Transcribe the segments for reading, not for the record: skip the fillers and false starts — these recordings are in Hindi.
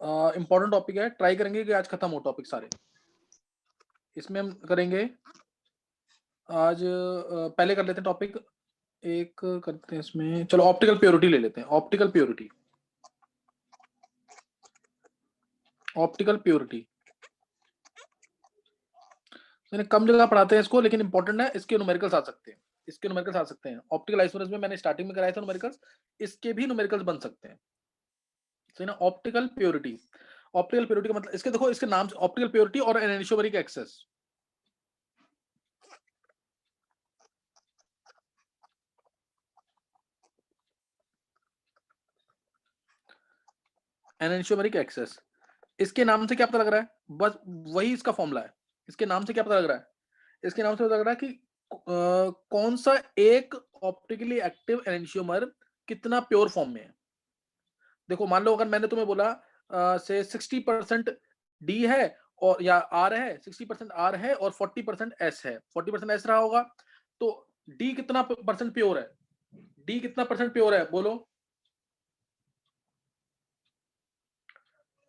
इंपॉर्टेंट टॉपिक है, ट्राई करेंगे कि आज खत्म हो टॉपिक सारे। इसमें हम करेंगे आज पहले कर लेते हैं टॉपिक एक करते हैं इसमें, चलो ऑप्टिकल प्योरिटी ले लेते हैं। ऑप्टिकल प्योरिटी, ऑप्टिकल प्योरिटी मैंने कम जगह पढ़ाते हैं इसको, लेकिन इंपॉर्टेंट है। इसके न्यूमेरिकल्स आ सकते हैं, इसके न्यूमेरिकल्स आ सकते हैं। ऑप्टिकल आइसोमेर्स में मैंने स्टार्टिंग में कराया था न्यूमेरिकल्स, इसके भी न्यूमेरिकल्स बन सकते हैं। सही ना। ऑप्टिकल प्योरिटी, ऑप्टिकल प्योरिटी का मतलब इसके देखो, इसके नाम से ऑप्टिकल प्योरिटी और एनिसोमेरिक एक्सेस। एनिसोमेरिक एक्सेस, इसके नाम से क्या पता लग रहा है? बस वही इसका फॉर्मूला है। इसके नाम से क्या पता लग रहा है? इसके नाम से पता लग रहा है कि कौन सा एक ऑप्टिकली एक्टिव एनेंशियोमर कितना प्योर फॉर्म में है। देखो मान लो अगर मैंने तुम्हें बोला से 60% डी है और या आर है, 60% आर है और 40% एस है, 40% एस रहा होगा, तो डी कितना परसेंट प्योर है? डी कितना परसेंट प्योर है बोलो?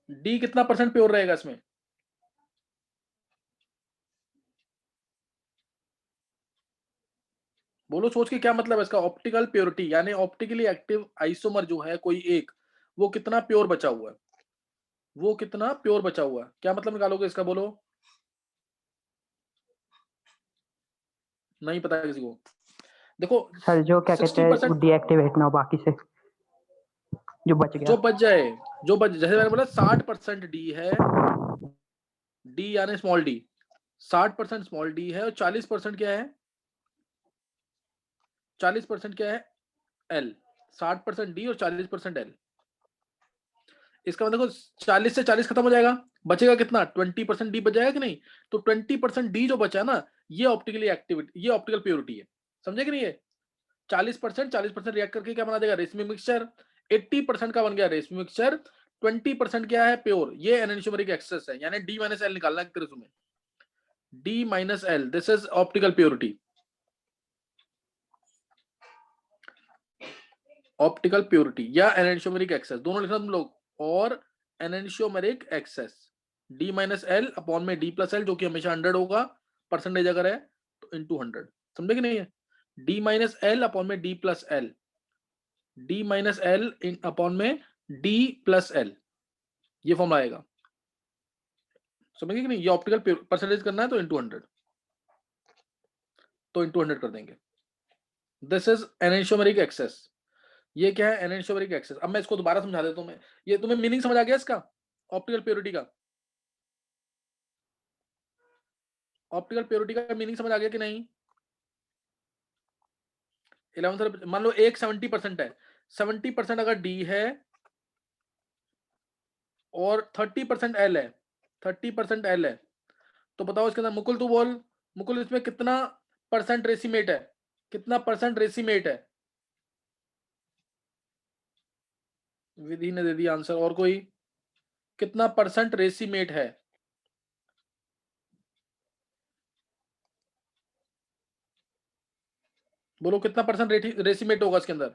डी कितना परसेंट प्योर रहेगा इसमें? बोलो सोच के, क्या मतलब है इसका? ऑप्टिकल प्योरिटी यानी ऑप्टिकली एक्टिव आइसोमर जो है कोई एक, वो कितना प्योर बचा हुआ है, वो कितना प्योर बचा हुआ है, क्या मतलब निकालोगे इसका बोलो? नहीं पता है किसी को? देखो सर जो क्या कहते हैं 60% डीएक्टिवेट ना हो, बाकी से जो बच गया, जो बच जाए, जो बच, जैसे मैंने बोला 60% डी है, डी यानी स्मॉल डी, 60% स्मॉल डी है और 40% क्या है? 40% क्या है? एल। 60% डी और 40% एल। इसका मतलब देखो 40 से 40 खत्म हो जाएगा, बचेगा कितना? 20% डी बच जाएगा कि नहीं? तो 20% डी जो बचा ना, ये ऑप्टिकली एक्टिविटी, ये ऑप्टिकल प्योरिटी है। समझे कि नहीं? ये 40% रिएक्ट करके क्या बना देगा? रेशमी मिक्सचर। 80% का बन गया रेशमी मिक्सचर, 20% क्या है? प्योर। ये एनेंशियोमेरिक एक्सेस है, यानी डी माइनस एल निकालना है तुम्हें। D minus L, this is optical purity. Optical purity या एनेंशियोमेरिक एक्सेस दोनों लिखना तुम लोग, और enantiomeric excess D minus L upon में डी प्लस एल, जो कि हमेशा 100 होगा, परसेंटेज अगर है तो इंटू 100। समझे कि नहीं है? डी माइनस एल अपॉन में D plus L, D minus L upon में डी प्लस एल, ये फॉर्म आएगा। समझे कि नहीं? ये ऑप्टिकल परसेंटेज करना है तो इंटू 100, तो इंटू 100 कर देंगे। This is enantiomeric excess. ये क्या है? Enantiomeric excess. अब मैं इसको दोबारा समझा देता हूं। मैं, ये तुम्हें मीनिंग समझ आ गया इसका, ऑप्टिकल प्योरिटी का? ऑप्टिकल प्योरिटी का मीनिंग समझ आ गया कि नहीं? 11th मान लो एक 70% है, 70% अगर डी है और 30% एल है, 30% एल है, तो बताओ इसके अंदर, मुकुल तू बोल, मुकुल इसमें कितना परसेंट रेसिमेट है? कितना परसेंट रेसिमेट है? विधि ने दे दिया आंसर, और कोई? कितना परसेंट रेसिमेट है? बोलो कितना परसेंट रेसिमेट होगा इसके अंदर?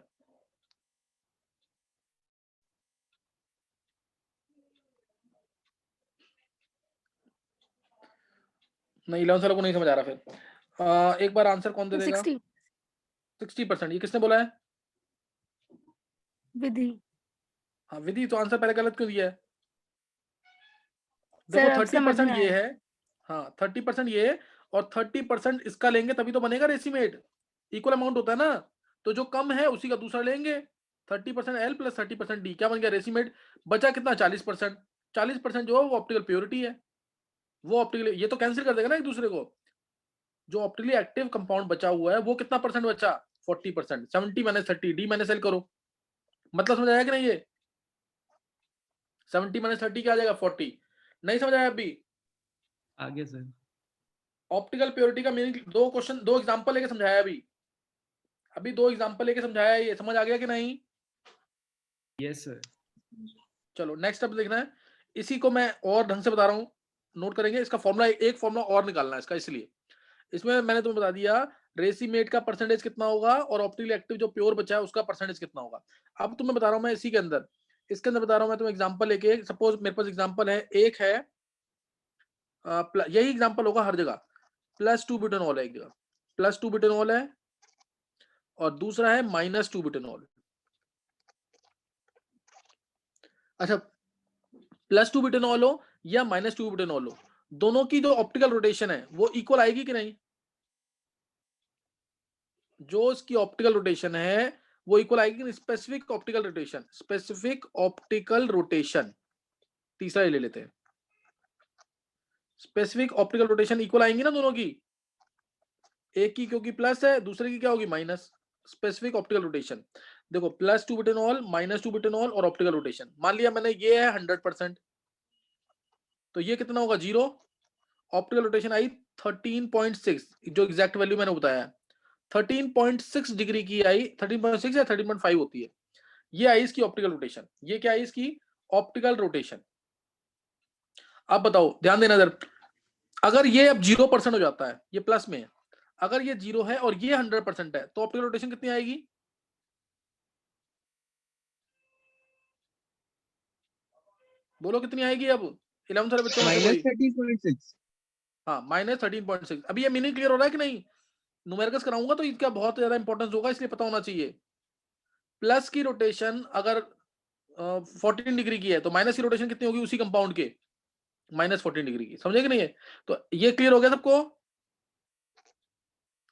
नहीं, 11 सालों को नहीं समझ आ रहा। फिर एक बार आंसर कौन दे देगा? 60%। ये किसने बोला है? विधि। हाँ विधि, तो आंसर पहले गलत क्यों दिया है? सर देखो अब समझ 30% में ये आया। है, हाँ 30% ये है और 30% इसका लेंगे तभी तो बनेगा रेसिमेट। इक्वल अमाउंट होता है ना, तो जो कम है उसी का दूसरा लेंगे। 30% एल प्लस 30% डी, क्या बन गया? रेसिमेट। बचा कितना? 40%। 40% जो है वो ऑप्टिकल प्योरिटी है। वो ऑप्टिकल, ये तो कैंसिल कर देगा ना एक दूसरे को। जो ऑप्टिकली एक्टिव कंपाउंड बचा हुआ है वो कितना परसेंट बचा? 40%। 70 माइनस 30, डी माइनस एल करो। मतलब समझ आया कि नहीं? ये 70 माइनस 30 क्या आ जाएगा? 40। नहीं समझ आया अभी? आगे सर। ऑप्टिकल प्योरिटी का मीनिंग, दो क्वेश्चन, दो एग्जांपल लेके समझाया अभी दो एग्जांपल लेके समझाया। ये समझ आ गया कि नहीं? Yes sir. चलो नेक्स्ट अब देखना है। इसी को मैं और ढंग से बता रहा हूँ, नोट करेंगे। इसका फॉर्मूला, एक फॉर्मूला और निकालना है इसका, इसलिए इसमें मैंने तुम्हें बता दिया रेसिमेट का परसेंटेज कितना होगा और ऑप्टिकली एक्टिव जो प्योर बचा है उसका परसेंटेज कितना होगा। अब तुम्हें बता रहा हूं मैं इसी के अंदर इसके अंदर बता रहा हूं मैं तुम्हें एग्जांपल लेके, सपोज मेरे पास एग्जांपल है, एक है यही एग्जांपल होगा हर जगह, +2 बुटानॉल है एक जगह, +2 बुटानॉल है, और दूसरा है -2 बुटानॉल। अच्छा, +2 बुटानॉल हो या -2 बुटानॉल हो, दोनों की जो ऑप्टिकल रोटेशन है वो इक्वल आएगी कि नहीं? जो इसकी ऑप्टिकल रोटेशन है वो इक्वल आएगी कि नहीं? Specific optical rotation, specific optical rotation, तीसरा ये ले लेते हैं, स्पेसिफिक ऑप्टिकल रोटेशन इक्वल आएंगी ना दोनों की, एक की क्योंकि प्लस है, दूसरे की क्या होगी माइनस। स्पेसिफिक ऑप्टिकल रोटेशन देखो, +2 बुटानॉल, -2 बुटानॉल और ऑप्टिकल रोटेशन, मान लिया मैंने ये है 100%, तो ये कितना होगा 0, ऑप्टिकल रोटेशन आई 13.6, जो एग्जैक्ट वैल्यू मैंने बताया 13.6 डिग्री की आई, 13.6 या 13.5 होती है, ये आई इसकी ऑप्टिकल रोटेशन, ये क्या आई इसकी ऑप्टिकल रोटेशन। अब बताओ, ध्यान देना इधर, अगर ये अब 0% हो जाता है, ये प्लस में है, अगर ये 0 है और ये 100% है, तो ऑप्टिकल रोटेशन कितनी आएगी? बोलो कितनी आएगी अब 11th वाले बच्चों में से कोई? -13.6। हाँ, -13.6। अभी ये मीनिंग क्लियर हो रहा है कि नहीं? न्यूमेरिकल्स कराऊंगा तो इसका बहुत ज्यादा इंपॉर्टेंस होगा, इसलिए पता होना चाहिए। प्लस की रोटेशन अगर 14 डिग्री की है, तो माइनस की रोटेशन कितनी होगी उसी कंपाउंड के? -14 डिग्री की, समझे कि नहीं है? तो ये क्लियर हो गया सबको?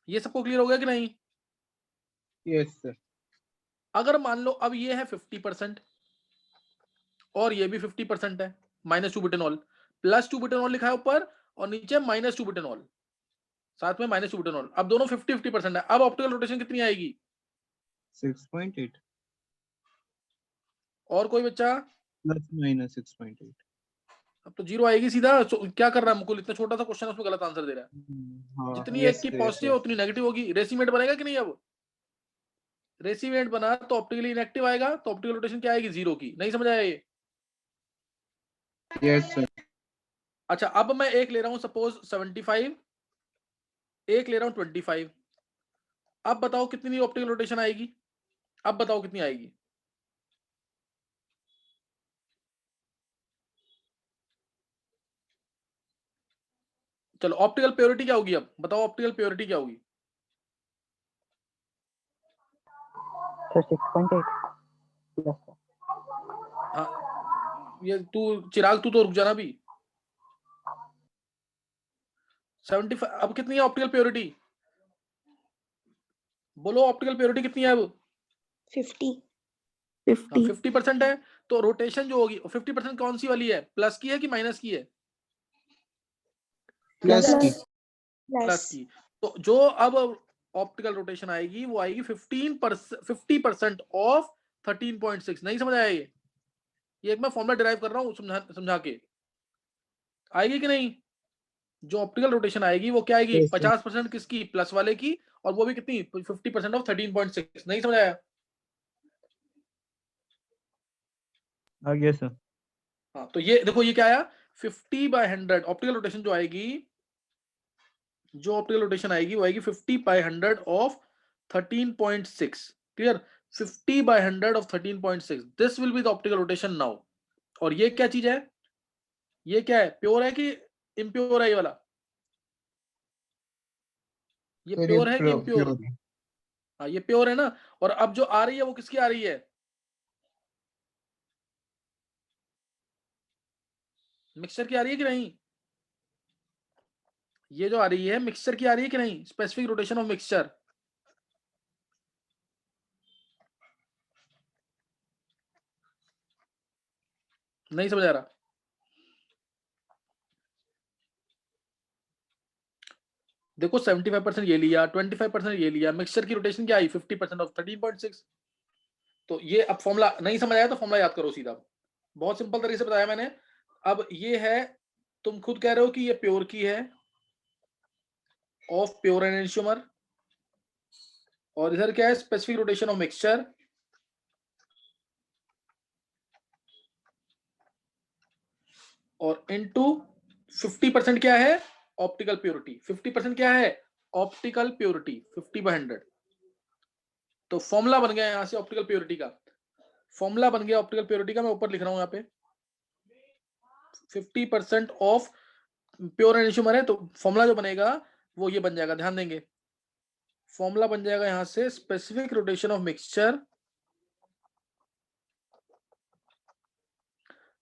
ये सबको क्लियर हो गया कि नहीं? Yes sir. अगर मान लो अब ये है 50% और ये भी 50% है, -2 बुटानॉल, +2 बुटानॉल लिखा है ऊपर और नीचे -2 बुटानॉल, साथ में -2 बुटानॉल, अब दोनों 50-50% है, अब ऑप्टिकल रोटेशन कितनी आएगी? 6.8 और कोई बच्चा? ±6.8। अब तो 0 आएगी सीधा। क्या कर रहा है मुकुल, इतना छोटा सा क्वेश्चन उसमें गलत आंसर दे रहा है। हाँ जितनी एक यस की यस पॉजिटिव उतनी नेगेटिव होगी। रेसिमेट बनेगा कि नहीं? अब रेसिमेट बना तो ऑप्टिकली इनएक्टिव आएगा, तो ऑप्टिकल रोटेशन क्या आएगी 0 की। नहीं समझ आया ये? Yes sir. अच्छा, अब मैं एक ले रहा हूं सपोज 75, एक ले रहा हूं 25, अब बताओ कितनी ऑप्टिकल रोटेशन आएगी? अब बताओ कितनी आएगी? चलो, ऑप्टिकल प्योरिटी क्या होगी? अब बताओ ऑप्टिकल प्योरिटी क्या होगी? Sir 6.8 plus. हाँ, ये तू चिराग, तू तो रुक जाना भी। 75, अब कितनी है ऑप्टिकल प्योरिटी? बोलो ऑप्टिकल प्योरिटी कितनी है अब? 50 50% है, तो रोटेशन जो होगी 50% कौन सी वाली है? प्लस की है कि माइनस की है? प्लस की। प्लस की। तो जो अब ऑप्टिकल रोटेशन आएगी वो आएगी 50% ऑफ 13.6। नहीं समझ आया ये एक मैं फॉर्मूला डिराइव कर रहा हूँ समझा के, आएगी कि नहीं? जो ऑप्टिकल रोटेशन आएगी वो क्या आएगी? Yes, sir. 50% किसकी? प्लस वाले की, और वो भी कितनी? 50% ऑफ 13.6। नहीं समझ आया? Yes sir. हाँ, तो ये देखो, ये क्या आया 50/100 ऑप्टिकल रोटेशन जो आएगी, जो ऑप्टिकल रोटेशन आएगी वो आएगी 50/100 of 13.6। Clear? 50/100 of 13.6, this will be the optical rotation now. और ये क्या चीज है? ये क्या है? प्योर है कि इम्प्योर है ये वाला? ये सर प्योर है कि इम्प्योर? प्योर है। हाँ, ये प्योर है ना। और अब जो आ रही है वो किसकी आ रही है? मिक्सचर की आ रही है कि नहीं? ये जो आ रही है मिक्सचर की आ रही है कि नहीं? Specific rotation of mixture. नहीं समझ आ रहा? देखो 75% ये लिया, 25% ये लिया, मिक्सचर की रोटेशन क्या आई? 50% ऑफ 13.6। तो ये अब फॉर्मूला नहीं समझ आया तो फॉर्मूला याद करो सीधा। बहुत सिंपल तरीके से बताया मैंने। अब ये है, तुम खुद कह रहे हो कि ये प्योर की है, ऑफ प्योर एनेंशियोमर, और इधर क्या है? स्पेसिफिक रोटेशन ऑफ मिक्सचर, और इनटू 50% क्या है? Optical purity. 50% क्या है? Optical purity 50/100। तो फॉर्मूला बन गया यहां से ऑप्टिकल प्योरिटी का, फॉर्मूला बन गया ऑप्टिकल प्योरिटी का, मैं ऊपर लिख रहा हूं यहाँ पे 50% ऑफ प्योर एनेंशियोमर है, तो फॉर्मूला जो बनेगा वो ये बन जाएगा, ध्यान देंगे। फॉर्मूला बन जाएगा यहां से specific rotation of mixture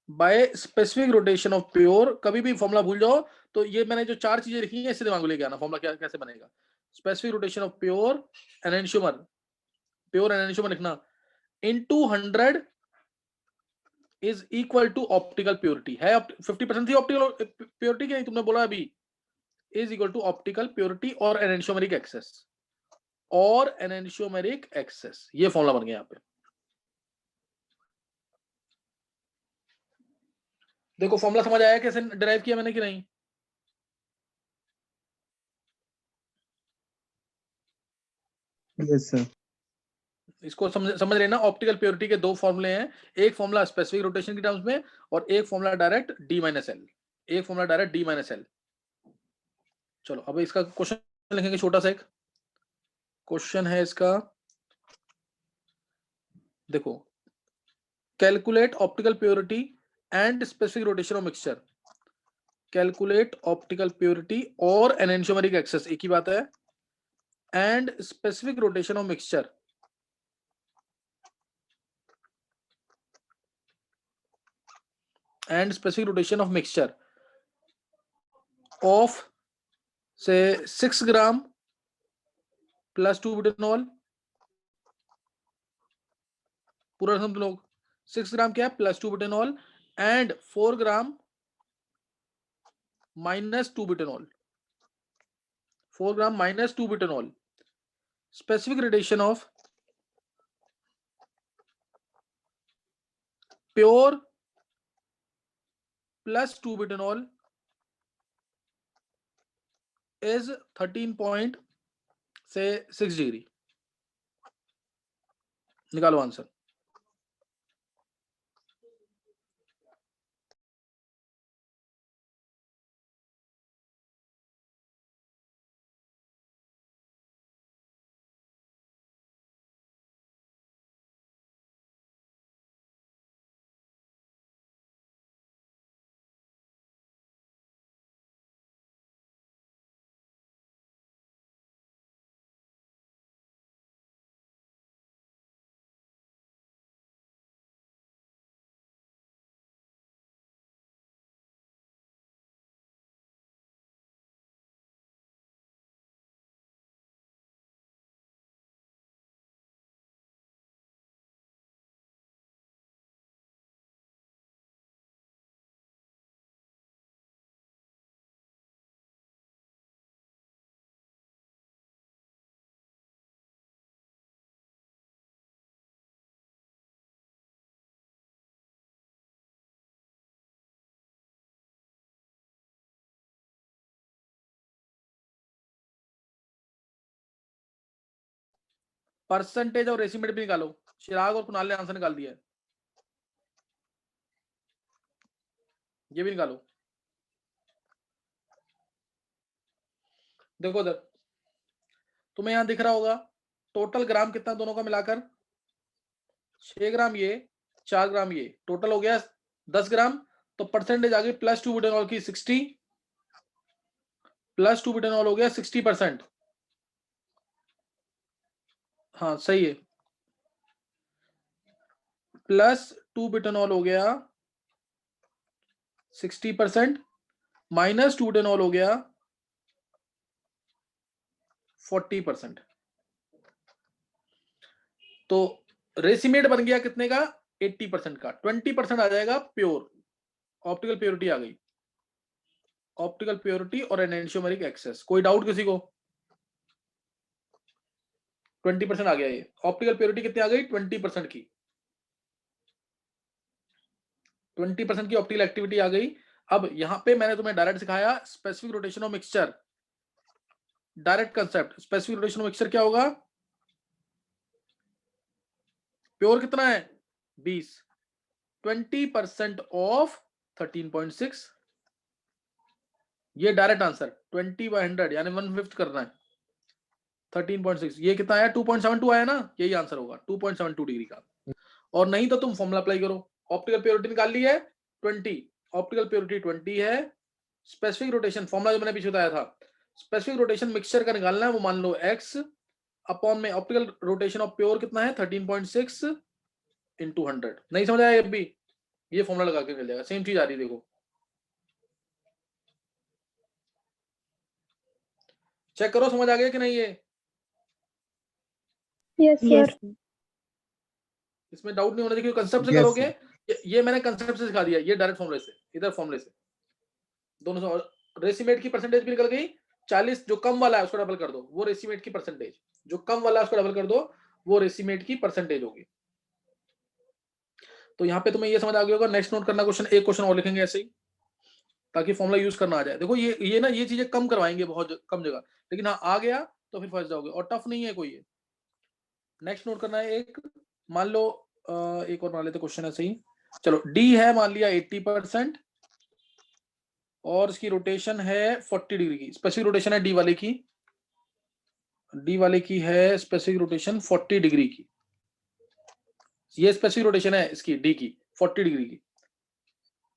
by specific rotation of pure. कभी भी फॉर्मूला भूल जाओ तो ये मैंने जो 4 चीजें लिखी हैं इससे दिमाग में लेके आना, फॉर्मूला क्या कैसे बनेगा। Specific rotation of pure enantiomer लिखना into 100 is equal to optical purity है। 50% थी ऑप्टिकल प्योरिटी की, तुमने बोला अभी, is equal to optical purity और एनेंशियोमेरिक एक्सेस ये फॉर्मूला बन गया यहाँ पे। देखो फॉर्मूला समझ आया कैसे डिराइव किया मैंने कि नहीं? Yes, sir. इसको समझ लेना। ऑप्टिकल प्योरिटी के 2 फॉर्मूले हैं, एक फॉर्मूला स्पेसिफिक रोटेशन की टर्म्स में और एक formula direct D minus L. चलो अब इसका क्वेश्चन लिखेंगे, छोटा सा एक क्वेश्चन है इसका। देखो, calculate optical purity and specific rotation of mixture. Calculate optical purity और एनेंशियोमेरिक एक्सेस, एक ही बात है, and specific rotation of mixture of say 6 gram plus 2 butanol। पूरा हम लोग 6 ग्राम क्या है plus 2 butanol and 4 gram minus 2 butanol, 4 gram minus 2 butanol. Specific rotation of pure plus 2 butanol is 13.6 degree. निकालो आंसर। परसेंटेज और रेसिमेट भी निकालो। चिराग और कुणाल ने आंसर निकाल दिया है, ये भी निकालो। देखो उधर तुम्हें यहां दिख रहा होगा टोटल ग्राम कितना दोनों का मिलाकर, 6 ग्राम ये 4 ग्राम ये, टोटल हो गया 10 ग्राम। तो परसेंटेज आ गई प्लस 2 बुटेनॉल की 60, प्लस 2 बुटेनॉल हो गया 60%। हाँ सही है, प्लस 2 बुटेनॉल हो गया 60%, माइनस 2 बुटेनॉल हो गया 40%। तो रेसिमेट बन गया कितने का 80% का, 20% आ जाएगा प्योर। ऑप्टिकल प्योरिटी आ गई, ऑप्टिकल प्योरिटी और एनेंशियोमेरिक एक्सेस। कोई डाउट किसी को? 20% आ गया ये। ऑप्टिकल प्योरिटी कितनी आ गई 20% की, 20% की ऑप्टिकल एक्टिविटी आ गई। अब यहां पे मैंने तुम्हें डायरेक्ट सिखाया specific rotation of mixture, direct concept. Specific rotation of mixture क्या होगा, प्योर कितना है 20, 20% ऑफ 13.6, ये डायरेक्ट आंसर 20/100 यानी 1/5 करना है। 13.6 ये कितना आया 2.72 आया ना, यही आंसर होगा 2.72 डिग्री का। और नहीं तो तुम फॉर्मूला अप्लाई करो। ऑप्टिकल प्योरिटी निकाल ली है 20, ऑप्टिकल प्योरिटी 20 है। स्पेसिफिक रोटेशन फॉर्मूला जो मैंने पीछे बताया था, स्पेसिफिक रोटेशन मिक्सचर का निकालना है, वो मान लो x अपॉन में ऑप्टिकल रोटेशन ऑफ प्योर कितना है 13.6 इंटू 100। नहीं समझ आया अब भी, ये फॉर्मूला लगा के मिल जाएगा, सेम चीज आ रही है देखो। चेक करो समझ आ गया कि नहीं ये, यस Yes. सर। इसमें डाउट नहीं होना चाहिए, कंसेप्ट से Yes, करोगे। sir. ये मैंने कंसेप्ट से सिखा दिया, ये डायरेक्ट फॉर्मूले से, इधर फॉर्मूले से दोनों से। रेसिमेट की परसेंटेज भी निकल गई 40, जो कम वाला है उसको डबल कर दो, वो रेसिमेट की परसेंटेज, जो कम वाला है उसको डबल कर दो, वो रेसिमेट की परसेंटेज होगी। तो यहाँ पे तुम्हें ये समझ आ गया होगा। नेक्स्ट नोट करना क्वेश्चन, एक क्वेश्चन और लिखेंगे ऐसे ही, ताकि फॉर्मूला यूज करना आ जाए। देखो ये ना ये चीजें कम करवाएंगे बहुत कम जगह, लेकिन हाँ आ गया तो फिर फंस जाओगे, और टफ नहीं है कोई ये। नेक्स्ट नोट करना है एक, मान लो एक और मान लेते क्वेश्चन है सही। चलो डी है मान लिया 80% और इसकी रोटेशन है 40 डिग्री की। स्पेसिफिक रोटेशन है डी वाले की, डी वाले की है स्पेसिफिक रोटेशन 40 डिग्री की। ये स्पेसिफिक रोटेशन है इसकी डी की 40 डिग्री की।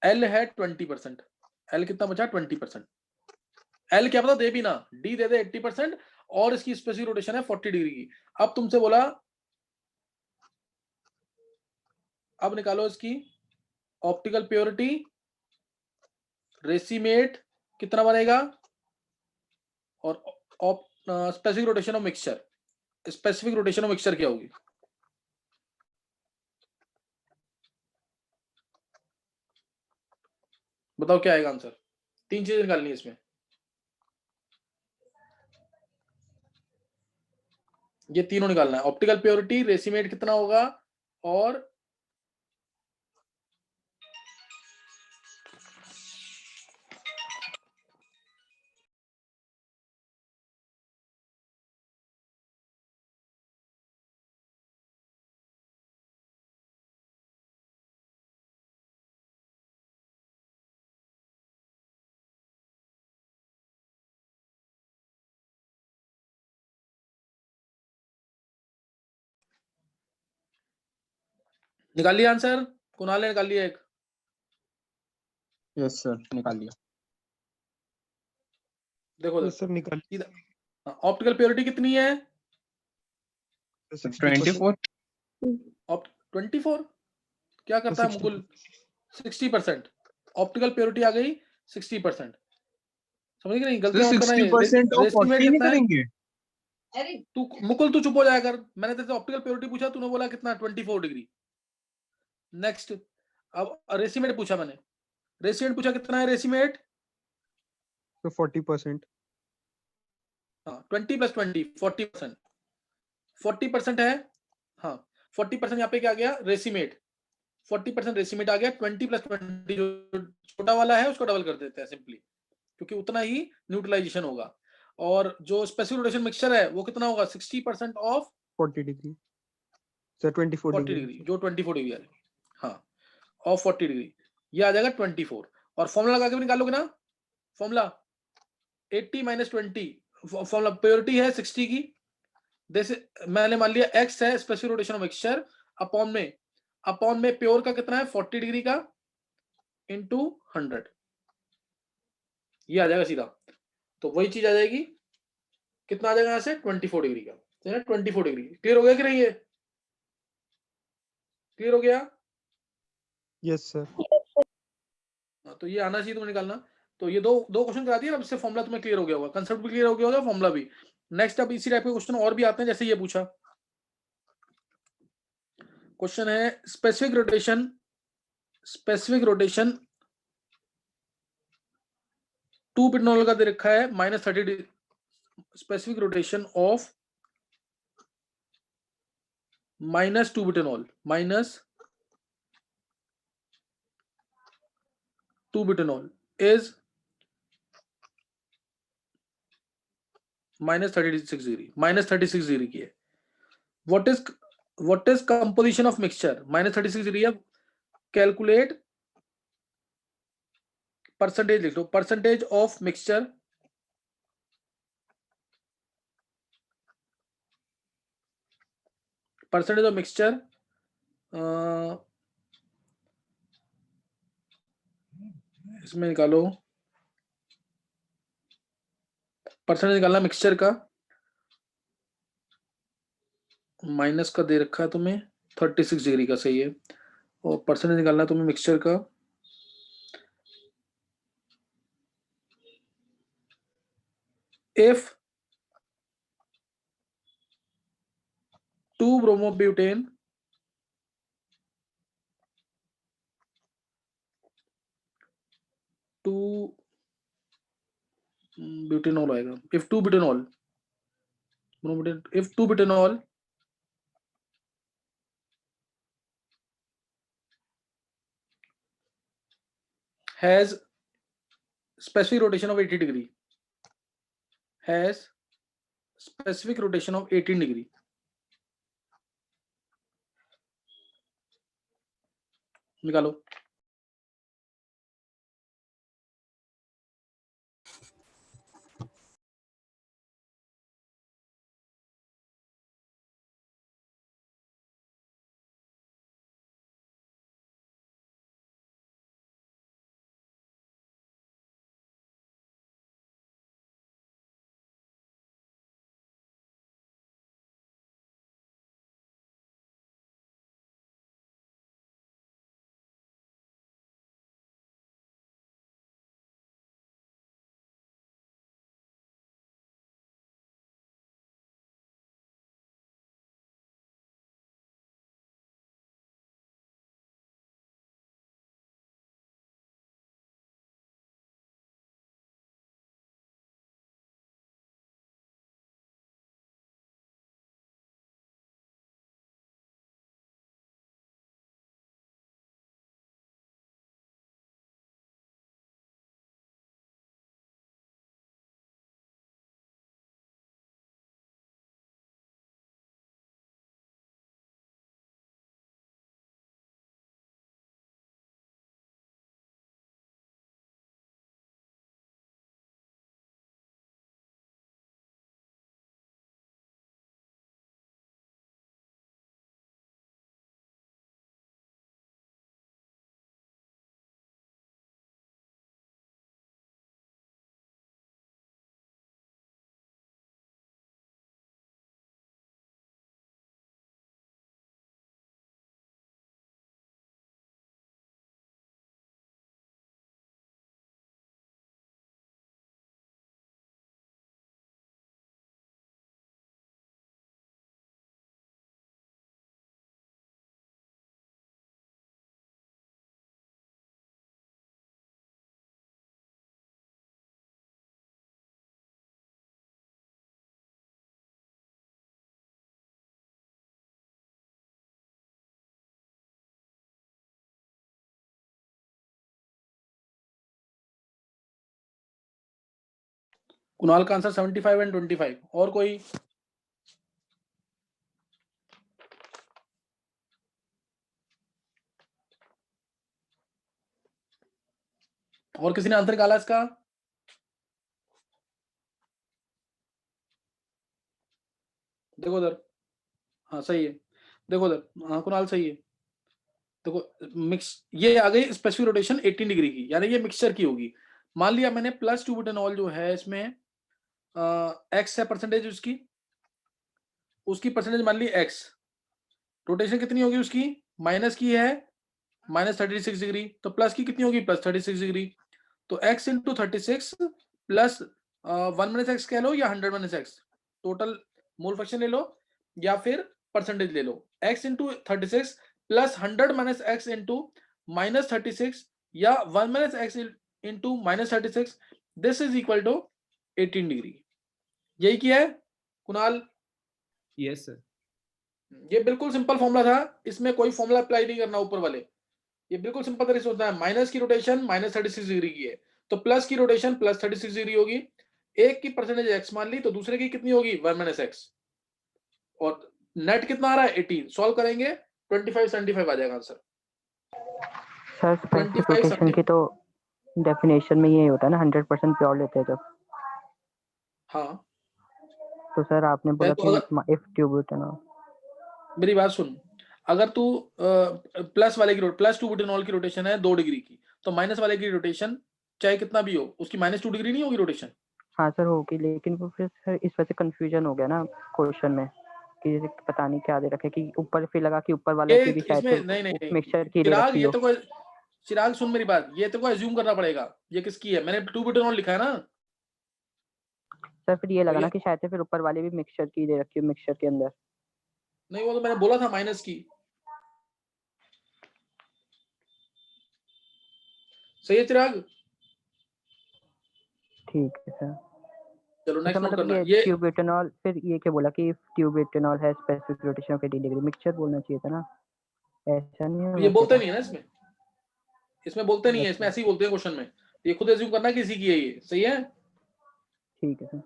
एल है 20%, एल कितना बचा 20%। एल क्या पता दे भी ना, डी दे दे 80% और इसकी स्पेसिफिक रोटेशन है 40 डिग्री की। अब तुमसे बोला अब निकालो इसकी ऑप्टिकल प्योरिटी, रेसीमेट कितना बनेगा, और specific rotation of mixture. Specific rotation of mixture क्या होगी, बताओ क्या आएगा आंसर। 3 चीजें निकालनी है इसमें, ये तीनों निकालना है। ऑप्टिकल प्योरिटी, रेसीमेट कितना होगा, और निकाल लिया आंसर, कुणाल ने निकाल लिया एक। Yes, sir. निकाल लिया। देखो यस सर निकाल ऑप्टिकल प्योरिटी कितनी है, 24. 24। क्या करता है मुकुल, 60%। ऑप्टिकल प्योरिटी आ गई 60%। समझ गए नहीं, गलतियां मत करना। 60% of 40 कितना है, निकलेंगे। तू मुकुल तू चुप हो जाया कर, मैंने तेरे से ऑप्टिकल प्योरिटी पूछा, तूने बोला कितना 24 डिग्री। नेक्स्ट अब रेसीमेट पूछा मैंने, रेसीमेट पूछा कितना है रेसीमेट, तो 40%। हाँ 20 + 20 40%। 40% है, हाँ 40% यहाँ पे क्या आ गया रेसीमेट, 40% रेसीमेट आ गया। 20 + 20 जो छोटा वाला है उसको डबल कर देते हैं सिंपली, क्योंकि उतना ही न्यूट्रलाइजेशन होगा। और जो स्पेसिफिक रोटेशन मिक्सचर है वो कितना होगा 60% ऑफ 40 डिग्री सर 24 40 डिग्री, जो 24 डिग्री है, हाँ ऑफ 40 डिग्री, ये आ जाएगा 24। और फॉर्मूला लगा के भी निकालोगे ना, फॉर्मूला 80 - 20, फॉर्मूला प्योरिटी है 60 की, जैसे मैंने मान लिया x है specific rotation of mixture, upon में प्योर का कितना है 40 डिग्री का इंटू 100, ये आ जाएगा सीधा। तो वही चीज आ जाएगी, कितना आ जाएगा यहाँ से 24 डिग्री का, 24 डिग्री। क्लियर हो गया कि नहीं, ये क्लियर हो गया। Yes sir. तो ये आना चाहिए तुम्हें निकालना। तो ये दो क्वेश्चन करा दिए ना, इससे फॉर्मूला तुम्हें क्लियर हो गया होगा, कंसेप्ट भी क्लियर हो गया होगा, फॉर्मूला भी। नेक्स्ट अब इसी टाइप के क्वेश्चन और भी आते हैं, जैसे ये पूछा क्वेश्चन है स्पेसिफिक रोटेशन 2 पिटनॉल का दे रखा है -30, specific rotation of -2 butanol, -2 butanol is -36 degree की है। What is composition of mixture, -36 degree है। कैलकुलेट परसेंटेज, लिख दो percentage of mixture, percentage of mixture इसमें निकालो परसेंटेज निकालना मिक्सचर का, माइनस का दे रखा है तुम्हें 36 डिग्री का, सही है। और परसेंटेज निकालना तुम्हें मिक्सचर का, इफ 2-bromobutane टू ब्यूटेनॉल आएगा, if 2-butanol if 2-butanol has specific rotation of 80 degree, has specific rotation of 18 degree, निकालो। कुणाल का आंसर 75 एंड 25। और कोई? और किसी ने आंसर निकाला इसका? देखो उधर, हाँ सही है, देखो उधर, हाँ कुणाल सही है। देखो मिक्स, ये आ गई स्पेसिफिक रोटेशन 18 डिग्री की, यानी ये मिक्सचर की होगी। मान लिया मैंने प्लस 2-butanol जो है इसमें एक्स है परसेंटेज उसकी, परसेंटेज मान ली एक्स, रोटेशन कितनी होगी उसकी, माइनस की है -36 डिग्री, तो प्लस की कितनी होगी, +36 डिग्री। तो x इंटू 36 प्लस 1 - x कह लो या 100 - x, टोटल मोल फ्रैक्शन ले लो या फिर परसेंटेज ले लो। x into 36 plus 100 - x into -36 या 1 - x into -36, this is equal to 18 degree. यही किया है कुणाल? Yes sir. ये बिल्कुल सिंपल फॉर्मूला था, इसमें कोई फॉर्मूला अप्लाई नहीं करना ऊपर वाले, ये बिल्कुल सिंपल तरीके से होता है। माइनस की रोटेशन -36 डिग्री की है, तो प्लस की रोटेशन +36 डिग्री होगी। एक की परसेंटेज x मान ली, तो दूसरे की कितनी होगी 1 - x, और नेट कितना आ रहा है 18। सॉल्व करेंगे 25-75 आ जाएगा आंसर। सर स्पेसिफिक 25 रोटेशन की तो डेफिनेशन में ये होता है ना 100% प्योर लेते हैं जब। हाँ तो सर आपने बोला तो अगर कि इफ ट्यूब बुटानॉल। मेरी बात सुन, अगर तू प्लस वाले की प्लस 2 बुटेनॉल की रोटेशन है 2 डिग्री की, तो माइनस वाले की रोटेशन चाहे कितना भी हो उसकी -2 डिग्री नहीं होगी रोटेशन? हाँ सर होगी, लेकिन वो फिर सर इस वजह से कंफ्यूजन हो गया ना क्वेश्चन में कि पता नहीं क्या दे रखे कि ऊपर फिर लगा कि ऊपर वाले की भी शायद इसमें से नहीं मिक्सचर की दे चिराग, रखी ये हो। तो कोई, चिराग सुन मेरी बात, ये तो कोई अज्यूम करना पड़ेगा ये किसकी है, मैंने 2 बुटेनॉल लिखा है ना। सर फिर ये तो लगा ना ये कि शायद से फिर ऊपर वाले भी मिक्सचर की दे रखी हो मिक्सचर के अंदर। नहीं, वो तो मैंने बोला था माइनस की। सही है चिराग? ठीक है सर। चलो तो नेक्स्ट नोट मतलब करना ये ये। ट्यूबेटनॉल फिर ये क्या बोला कि ट्यूबेटनॉल है specific rotation of 80 degree, mixture बोलना चाहिए था ना, ऐसा नहीं ये होना बोलते चाहिए नहीं है ना इसमें, इसमें बोलते नहीं है, इसमें था। ऐसे ही बोलते हैं क्वेश्चन में। ये खुद एज्यूम करना किसी की है, ये सही है। ठीक है सर।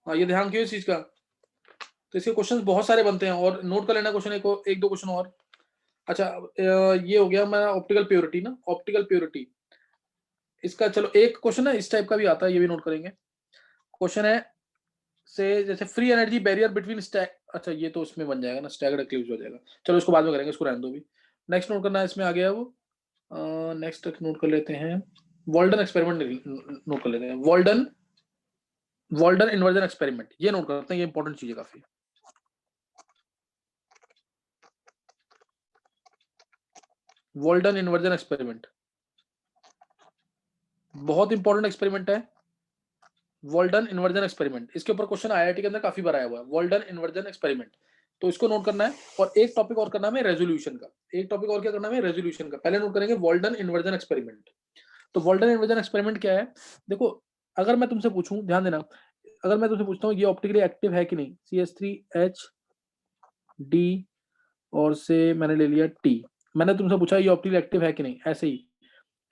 हाँ, ये ध्यान क्यों इस चीज का। तो इसके क्वेश्चन बहुत सारे बनते हैं और नोट कर लेना क्वेश्चन एक दो क्वेश्चन और। अच्छा, ये हो गया हमारा ऑप्टिकल प्योरिटी ना, ऑप्टिकल प्योरिटी। इसका चलो एक क्वेश्चन है इस टाइप का भी आता है, ये भी नोट करेंगे। क्वेश्चन है से जैसे फ्री एनर्जी बैरियर बिटवीन अच्छा ये तो उसमें बन जाएगा ना, स्टैगर्ड एक्लिप्स हो जाएगा, चलो इसको बाद में करेंगे, इसको रहने दो भी। नेक्स्ट नोट करना है इसमें आ गया वो, नेक्स्ट नोट कर लेते हैं, वॉल्डन एक्सपेरिमेंट नोट कर लेते हैं, वॉल्डन वॉल्डन इन्वर्जन एक्सपेरिमेंट, ये नोट करते हैं, ये इंपॉर्टेंट चीज है काफी। वॉल्डन इन्वर्जन एक्सपेरिमेंट बहुत इंपॉर्टेंट एक्सपेरिमेंट है, वॉल्डन इन्वर्जन एक्सपेरिमेंट। इसके ऊपर क्वेश्चन आईआईटी के अंदर काफी बार आया हुआ है, वॉल्डन इन्वर्जन एक्सपेरिमेंट। तो इसको नोट करना है, और एक टॉपिक और करना है रेजोल्यूशन का, एक टॉपिक और क्या करना है रेजोल्यूशन का। पहले नोट करेंगे वॉल्डन इन्वर्जन एक्सपेरिमेंट। तो वॉल्डन इन्वर्जन एक्सपेरिमेंट क्या है, देखो अगर मैं तुमसे पूछूं, ध्यान देना, अगर मैं तुमसे पूछता हूँ ये ऑप्टिकली एक्टिव है कि नहीं, CH3HD और से मैंने ले लिया T, मैंने तुमसे पूछा ये ऑप्टिकली एक्टिव है कि नहीं, ऐसे ही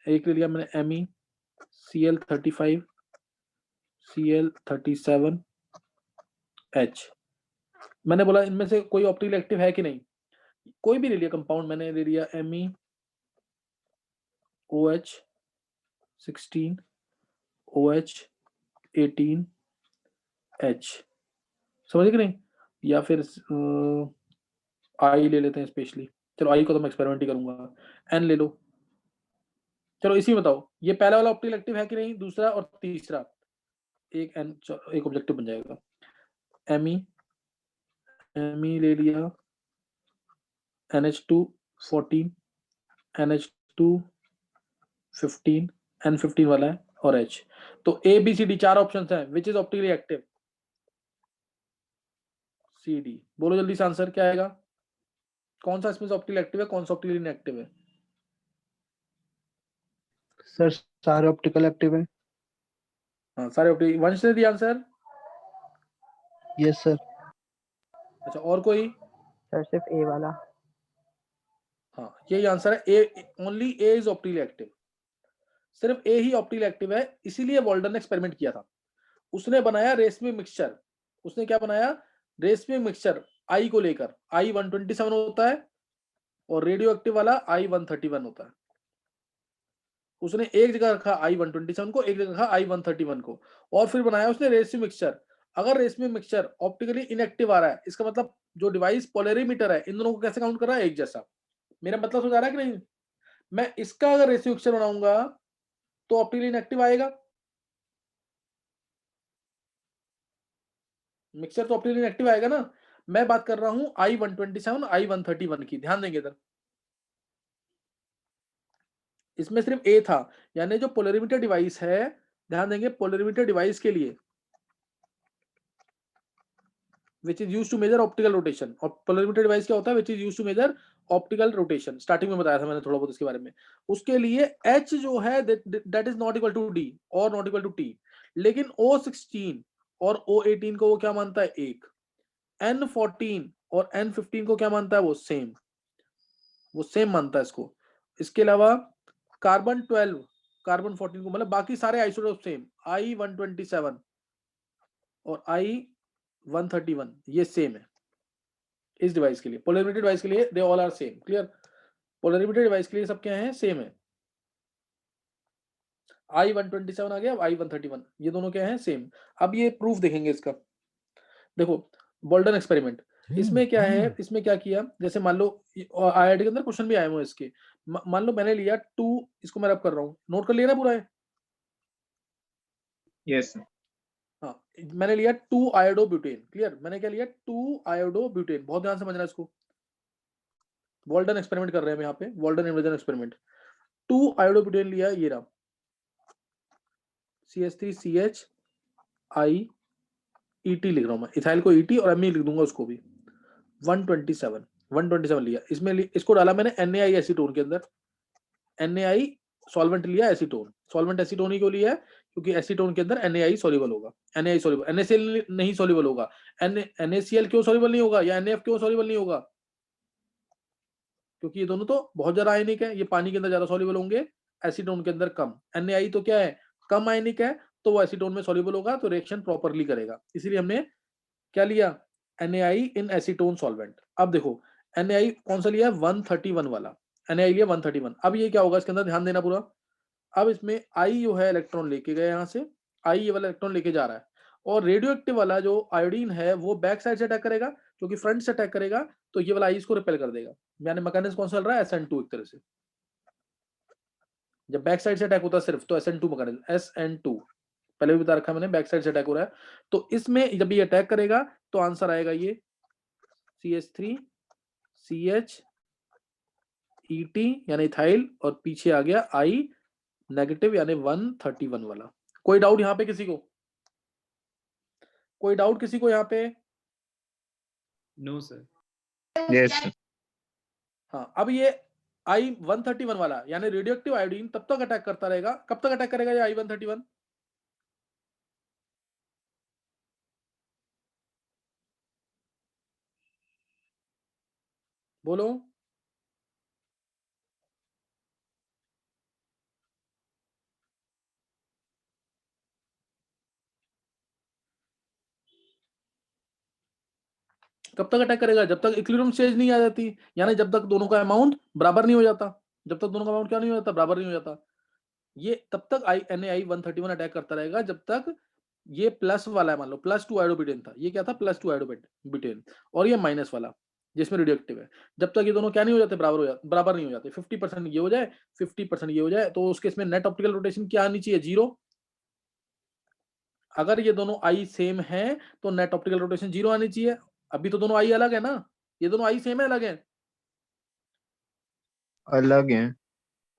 एक ले लिया मैंने MeCl35 Cl37H, मैंने बोला इनमें से कोई ऑप्टिकली एक्टिव है कि नहीं, कोई भी ले लिया कंपाउंड, मैंने ले लिया MeOH16 OH18H, समझ गए नहीं, या फिर आई ले लेते हैं स्पेशली, चलो आई को तो मैं एक्सपेरिमेंट ही करूंगा, एन ले लो। चलो इसी में बताओ ये पहला वाला ऑप्टिकल एक्टिव है कि नहीं, दूसरा और तीसरा, एक एन एक ऑब्जेक्टिव बन जाएगा। एमी ले लिया NH214 NH215 N15 वाला है और H, तो A B C D 4 options हैं, which is optically active, CD, बोलो जल्दी से आंसर क्या आएगा, कौन सा इसमें से ऑप्टिकली एक्टिव है, कौन सा ऑप्टिकली इनएक्टिव है? सर सारे ऑप्टिकल एक्टिव है। हाँ सारे ऑप्टिकल, वंश ने दिया आंसर। Yes sir. अच्छा और कोई? सर सिर्फ ए वाला। हाँ यही आंसर है, A, only A is optically active, सिर्फ ए ही ऑप्टिकली एक्टिव है, इसीलिए वॉल्डन ने एक्सपेरिमेंट किया था, उसने बनाया रेशमी मिक्सचर, उसने क्या बनाया, रेशमी मिक्सचर आई को लेकर, I127 होता है और रेडियो एक्टिव वाला I131 होता है, उसने एक जगह रखा I127 को, एक जगह रखा I131 को, और फिर बनाया उसने रेशमी मिक्सचर। अगर रेशमी मिक्सचर ऑप्टिकली इनएक्टिव आ रहा है, इसका मतलब जो डिवाइस पोलरिमीटर है इन दोनों को कैसे काउंट कर रहा है, एक जैसा। मेरा मतलब समझ आ रहा है कि नहीं, मैं इसका अगर रेशमी मिक्सचर बनाऊंगा तो ऑप्टिकली इनएक्टिव आएगा, मिक्सचर तो ऑप्टिकली इनएक्टिव आएगा ना। मैं बात कर रहा हूं I127 I131 की, ध्यान देंगे इधर, इसमें सिर्फ ए था, यानी जो पोलरिमीटर डिवाइस है, ध्यान देंगे पोलरिमीटर डिवाइस के लिए which is used to measure optical rotation, और पोलरिमीटर डिवाइस क्या होता है, which is used to measure optical rotation, starting में बताया था मैंने थोड़ा बहुत इसके बारे में। उसके लिए H जो है that is not equal to D और not equal to T, लेकिन O16 और O18 को वो क्या मानता है, एक, N14 और N15 को क्या मानता है, वो सेम मानता है इसको। इसके अलावा कार्बन 12 कार्बन 14 को, मतलब बाकी सारे आइसोटोप सेम, I127 और I131 ये सेम है इस डिवाइस के लिए, पोलरिमीटर डिवाइस के लिए they all are same, clear, polarimeter device के लिए सब क्या है, सेम है। I127 आ गया, I131, ये दोनों क्या है, सेम। अब ये प्रूफ देखेंगे इसका, देखो वॉल्डन एक्सपेरिमेंट, इसमें क्या है, इसमें क्या किया, जैसे मान लो आईआईटी के अंदर क्वेश्चन भी आए हुए इसके, मान लो मैंने लिया 2, इसको मैं रब कर रहा हूँ, नोट कर लिया ना पूरा है। यस हाँ, मैंने लिया 2 आयोडोब्यूटेन, क्लियर, मैंने क्या लिया 2 आयोडोब्यूटेन, बहुत ध्यान से समझना इसको, वॉल्डन एक्सपेरिमेंट कर रहे हैं हम यहाँ पे, वॉल्डन इन्वर्जन एक्सपेरिमेंट। 2 आयोडोब्यूटेन लिया, ये रहा CH3CH I ET लिख रहा हूँ मैं, इथाइल को ET और ME लिख दूंगा उसको भी। 127 लिया, इसमें इसको डाला मैंने NaI एसीटोन के अंदर, NaI सॉल्वेंट लिया, एसीटोन, सॉल्वेंट एसीटोन ही क्यों लिया है, क्योंकि एसीटोन के अंदर NaI सॉल्युबल होगा, NaI सॉल्युबल, NaCl नहीं सॉल्युबल होगा, NaCl क्यों सॉल्युबल नहीं होगा, या NaF क्यों सॉल्युबल नहीं होगा, क्योंकि ये दोनों तो बहुत ज्यादा आयनिक है, ये पानी के अंदर ज्यादा सॉल्युबल होंगे, एसीटोन के अंदर कम, NaI तो क्या है, कम आयनिक है, तो वो एसीटोन में सॉल्युबल होगा, तो रिएक्शन प्रॉपरली करेगा, इसीलिए हमने क्या लिया, NaI इन एसीटोन सॉल्वेंट। अब देखो NaI कौन सा लिया, 131 वाला, NaI लिया 131। अब ये क्या होगा, इसके अंदर ध्यान देना पूरा, अब इसमें I जो है इलेक्ट्रॉन लेके गया यहाँ से, I ये वाला इलेक्ट्रॉन लेके जा रहा है, और रेडियो एक्टिव वाला जो आयोडीन है वो बैक साइड से अटैक करेगा, क्योंकि फ्रंट से अटैक करेगा तो ये वाला I इसको रिपेल कर देगा, यानी मैकेनिज्म कौन सा चल रहा है, SN2 एक तरह से, जब बैक साइड से अटैक होता है सिर्फ तो SN2 मैकेनिज्म, SN2 पहले भी बता रखा है मैंने, बैक साइड से अटैक हो रहा है, तो इसमें जब ये अटैक करेगा तो आंसर आएगा ये CH3 CH ET यानी इथाइल, और पीछे आ गया I नेगेटिव यानी 131 वाला। कोई डाउट यहाँ पे किसी को, कोई डाउट किसी को यहाँ पे? No sir. यस हाँ, अब ये I131 वाला यानी रेडियोएक्टिव आयोडीन तब तक अटैक करता रहेगा, कब तक अटैक करेगा ये I131? बोलो, कब तक अटैक करेगा, जब तक इक्विलिब्रियम स्टेज नहीं आ जाती, यानी जब तक दोनों का अमाउंट बराबर नहीं हो जाता, जब तक दोनों का अमाउंट क्या नहीं हो जाता, बराबर नहीं हो जाता, ये तब तक NaI131 अटैक करता रहेगा जब तक ये प्लस वाला है, मान लो +2 आयोडोब्यूटेन था, ये क्या था +2 आयोडोब्यूटेन, और ये माइनस वाला जिसमें रेडियोएक्टिव है, जब तक ये दोनों क्या नहीं हो जाते, बराबर नहीं हो जाते, 50% ये हो जाए 50% ये हो जाए, तो उसके इसमें नेट ऑप्टिकल रोटेशन क्या आनी चाहिए, 0। अगर ये दोनों I सेम है तो नेट ऑप्टिकल रोटेशन 0 आनी चाहिए, अभी तो दोनों I अलग है ना, ये दोनों I सेम है अलग है, अलग है।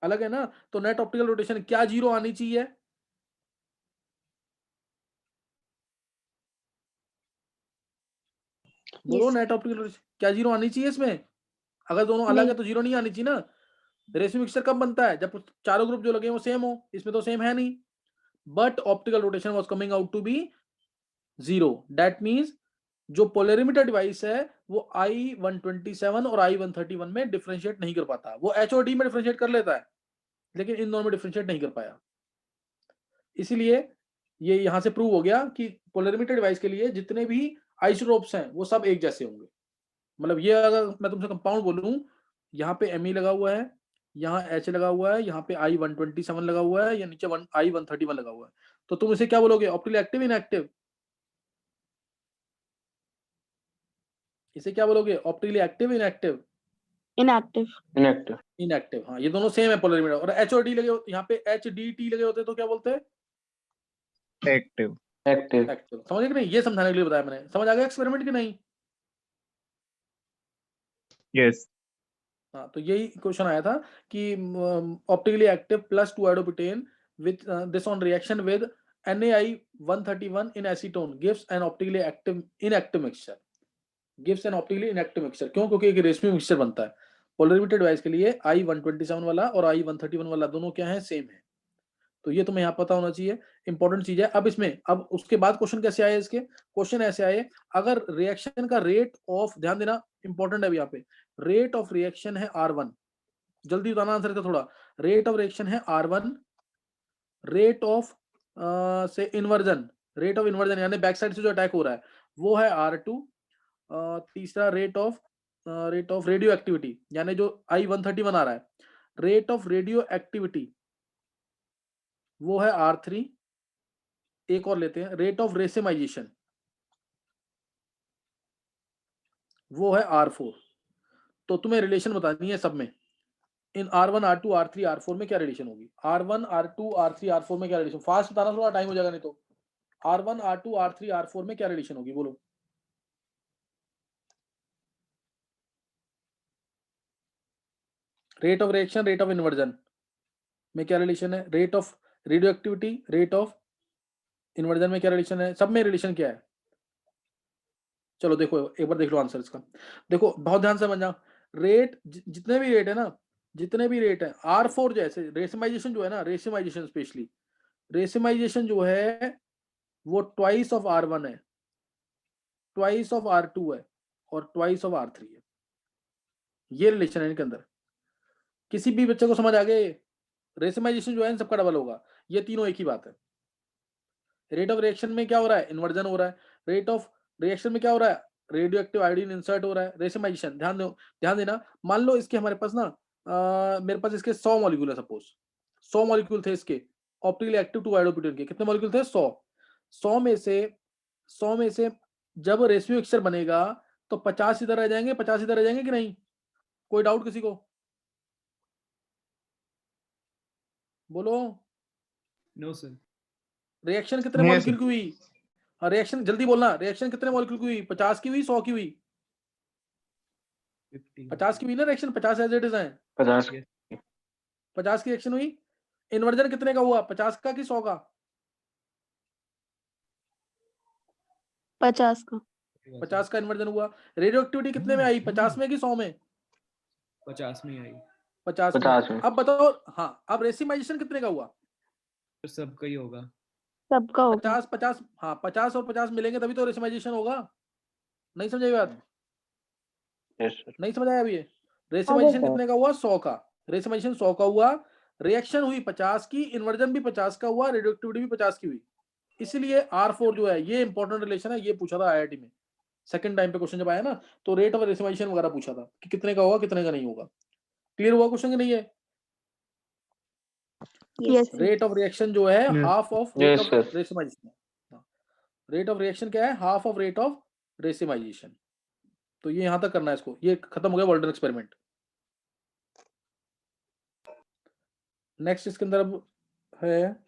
अलग है ना, तो नेट ऑप्टिकल रोटेशन क्या 0 आनी चाहिए, बोलो नेट ऑप्टिकल रोटेशन क्या 0 आनी चाहिए इसमें, अगर दोनों अलग है तो 0 नहीं आनी चाहिए ना। रेशियो मिक्सचर कब बनता है, जब चारों ग्रुप जो लगे वो सेम हो, इसमें तो सेम है नहीं, but optical rotation was coming out to be 0, that means जो पोलरिमीटर डिवाइस है वो I127 और I131 में डिफरेंशिएट नहीं कर पाता, वो H और D में डिफरेंशिएट कर लेता है, लेकिन इन दोनों में डिफरेंशिएट नहीं कर पाया, इसीलिए ये यहां से प्रूव हो गया कि पोलरिमीटर डिवाइस के लिए जितने भी आइसोटोप्स हैं वो सब एक जैसे होंगे, मतलब ये अगर मैं तुमसे कंपाउंड बोलूं, यहाँ पे Me लगा हुआ है, यहाँ H लगा हुआ है, यहाँ पे I127 लगा हुआ है, या नीचे I131 लगा हुआ है, तो तुम इसे क्या बोलोगे, ऑप्टिकली एक्टिव इनएक्टिव, इसे क्या बोलोगे, optically active inactive, inactive. Inactive inactive, हाँ ये दोनों सेम है पोलरिमीटर, और H और D लगे यहाँ पे HDT लगे होते तो क्या बोलते हैं, एक्टिव एक्टिव एक्टिव, समझ गए कि नहीं, ये समझाने के लिए बताया मैंने, समझ आ गया एक्सपेरिमेंट कि नहीं? यस हाँ, तो यही क्वेश्चन आया था कि optically active +2 iodobutane with this on reaction with NaI131 in acetone gives an optically active inactive mixture, gives an optically inactive mixture, क्यों, क्योंकि एक रेशमी मिक्सचर बनता है पोलरिमीटर डिवाइस के लिए, I127 वाला और I131 वाला दोनों क्या है, सेम है, तो ये तुम्हें यहाँ पता होना चाहिए, इंपॉर्टेंट चीज है। अब इसमें, अब उसके बाद क्वेश्चन कैसे आए, इसके क्वेश्चन ऐसे आए, अगर रिएक्शन का रेट ऑफ, ध्यान देना इंपॉर्टेंट है यहाँ पे, रेट ऑफ रिएक्शन है R1, जल्दी बताना आंसर का थोड़ा, रेट ऑफ रिएक्शन है R1, रेट ऑफ से इन्वर्जन, रेट ऑफ इन्वर्जन यानी बैक साइड से जो अटैक हो रहा है वो है R2, तीसरा रेट ऑफ रेडियो एक्टिविटी यानी जो I131 आ रहा है, रेट ऑफ रेडियो एक्टिविटी वो है R3, एक और लेते हैं, रेट ऑफ रेसिमाइजेशन, वो है R4। तो तुम्हें रिलेशन बतानी है सब में, इन R1 R2 R3 R4 में क्या रिलेशन होगी, R1 R2 R3 R4 में क्या रिलेशन, फास्ट बताना, थोड़ा टाइम हो जाएगा नहीं तो। R1 R2 R3 R4 में क्या रिलेशन होगी, बोलो। Rate of reaction, rate of inversion में क्या रिलेशन है, rate of radio activity, rate of inversion में क्या रिलेशन है, सब में रिलेशन क्या है। चलो देखो एक बार देख लो आंसर इसका, देखो बहुत ध्यान से समझना। रेट जितने भी रेट है ना, जितने भी रेट है, R4 जैसे रेसिमाइजेशन जो है ना, रेसिमाइजेशन स्पेशली, रेसिमाइजेशन जो है वो ट्वाइस ऑफ R1 है, ट्वाइस ऑफ R2 है और ट्वाइस ऑफ R3 है। ये रिलेशन है इनके अंदर। किसी भी बच्चे को समझ आ गए, रेसिमाइजेशन जो है इन सबका डबल होगा, ये तीनों एक ही बात है। रेट ऑफ रिएक्शन में क्या हो रहा है, इन्वर्जन हो रहा है। रेट ऑफ रिएक्शन में क्या हो रहा है, रेडियो एक्टिव आयोडीन इंसर्ट हो रहा है। रेसिमाइजेशन ध्यान दो, ध्यान देना। मान लो इसके हमारे पास ना मेरे पास इसके 100 मॉलिक्यूल है, सपोज 100 मॉलिक्यूल थे इसके ऑप्टिकली एक्टिव 2 आयोडोप्यूटेन के। कितने मॉलिक्यूल थे, 100 में से जब रेशियो मिक्सचर बनेगा तो 50 इधर रह जाएंगे, 50 इधर रह जाएंगे कि नहीं, कोई डाउट किसी को, बोलो। No sir. रिएक्शन कितने Yes, मॉलिक्यूल की हुई, रिएक्शन जल्दी बोलना, रिएक्शन कितने मॉलिक्यूल की हुई, 50 की हुई, 100 की हुई, 50 की हुई ना रिएक्शन, 50 एज इट इज है, 50 50 की रिएक्शन हुई। इन्वर्जन कितने का हुआ, 50 का कि 100 का, 50 का। 50 का इन्वर्जन हुआ। रेडियो एक्टिविटी कितने में आई, 50 में कि 100 में, 50 में आई। 50 में। अब बताओ, हाँ अब रेसिमाइजेशन कितने का हुआ, तो सबका ही होगा। सबका होगा। 50 हाँ 50 और 50 मिलेंगे तभी तो रेसिमाइजेशन होगा। नहीं समझे बात, नहीं समझ आया अभी ये। रेसिमाइजेशन कितने का हुआ, 100 का, रेसिमाइजेशन 100 का हुआ, रिएक्शन हुई 50 की, इन्वर्जन भी 50 का हुआ, रेडियो एक्टिविटी भी 50 की हुई। इसलिए R4 जो है ये इंपॉर्टेंट रिलेशन है, ये पूछा था IIT में सेकंड टाइम पे क्वेश्चन जब आया ना, तो रेट ऑफ रेसिमाइजेशन वगैरह पूछा था कि कितने का होगा कितने का नहीं होगा। क्लियर हुआ क्वेश्चन कि नहीं है। यस रेट ऑफ रिएक्शन जो है Yes. Half of rate of racemisation, rate of reaction क्या है, half of rate of racemisation. तो ये यहां तक करना है इसको, ये खत्म हो गया वॉल्टन एक्सपेरिमेंट। नेक्स्ट इसके अंदर अब है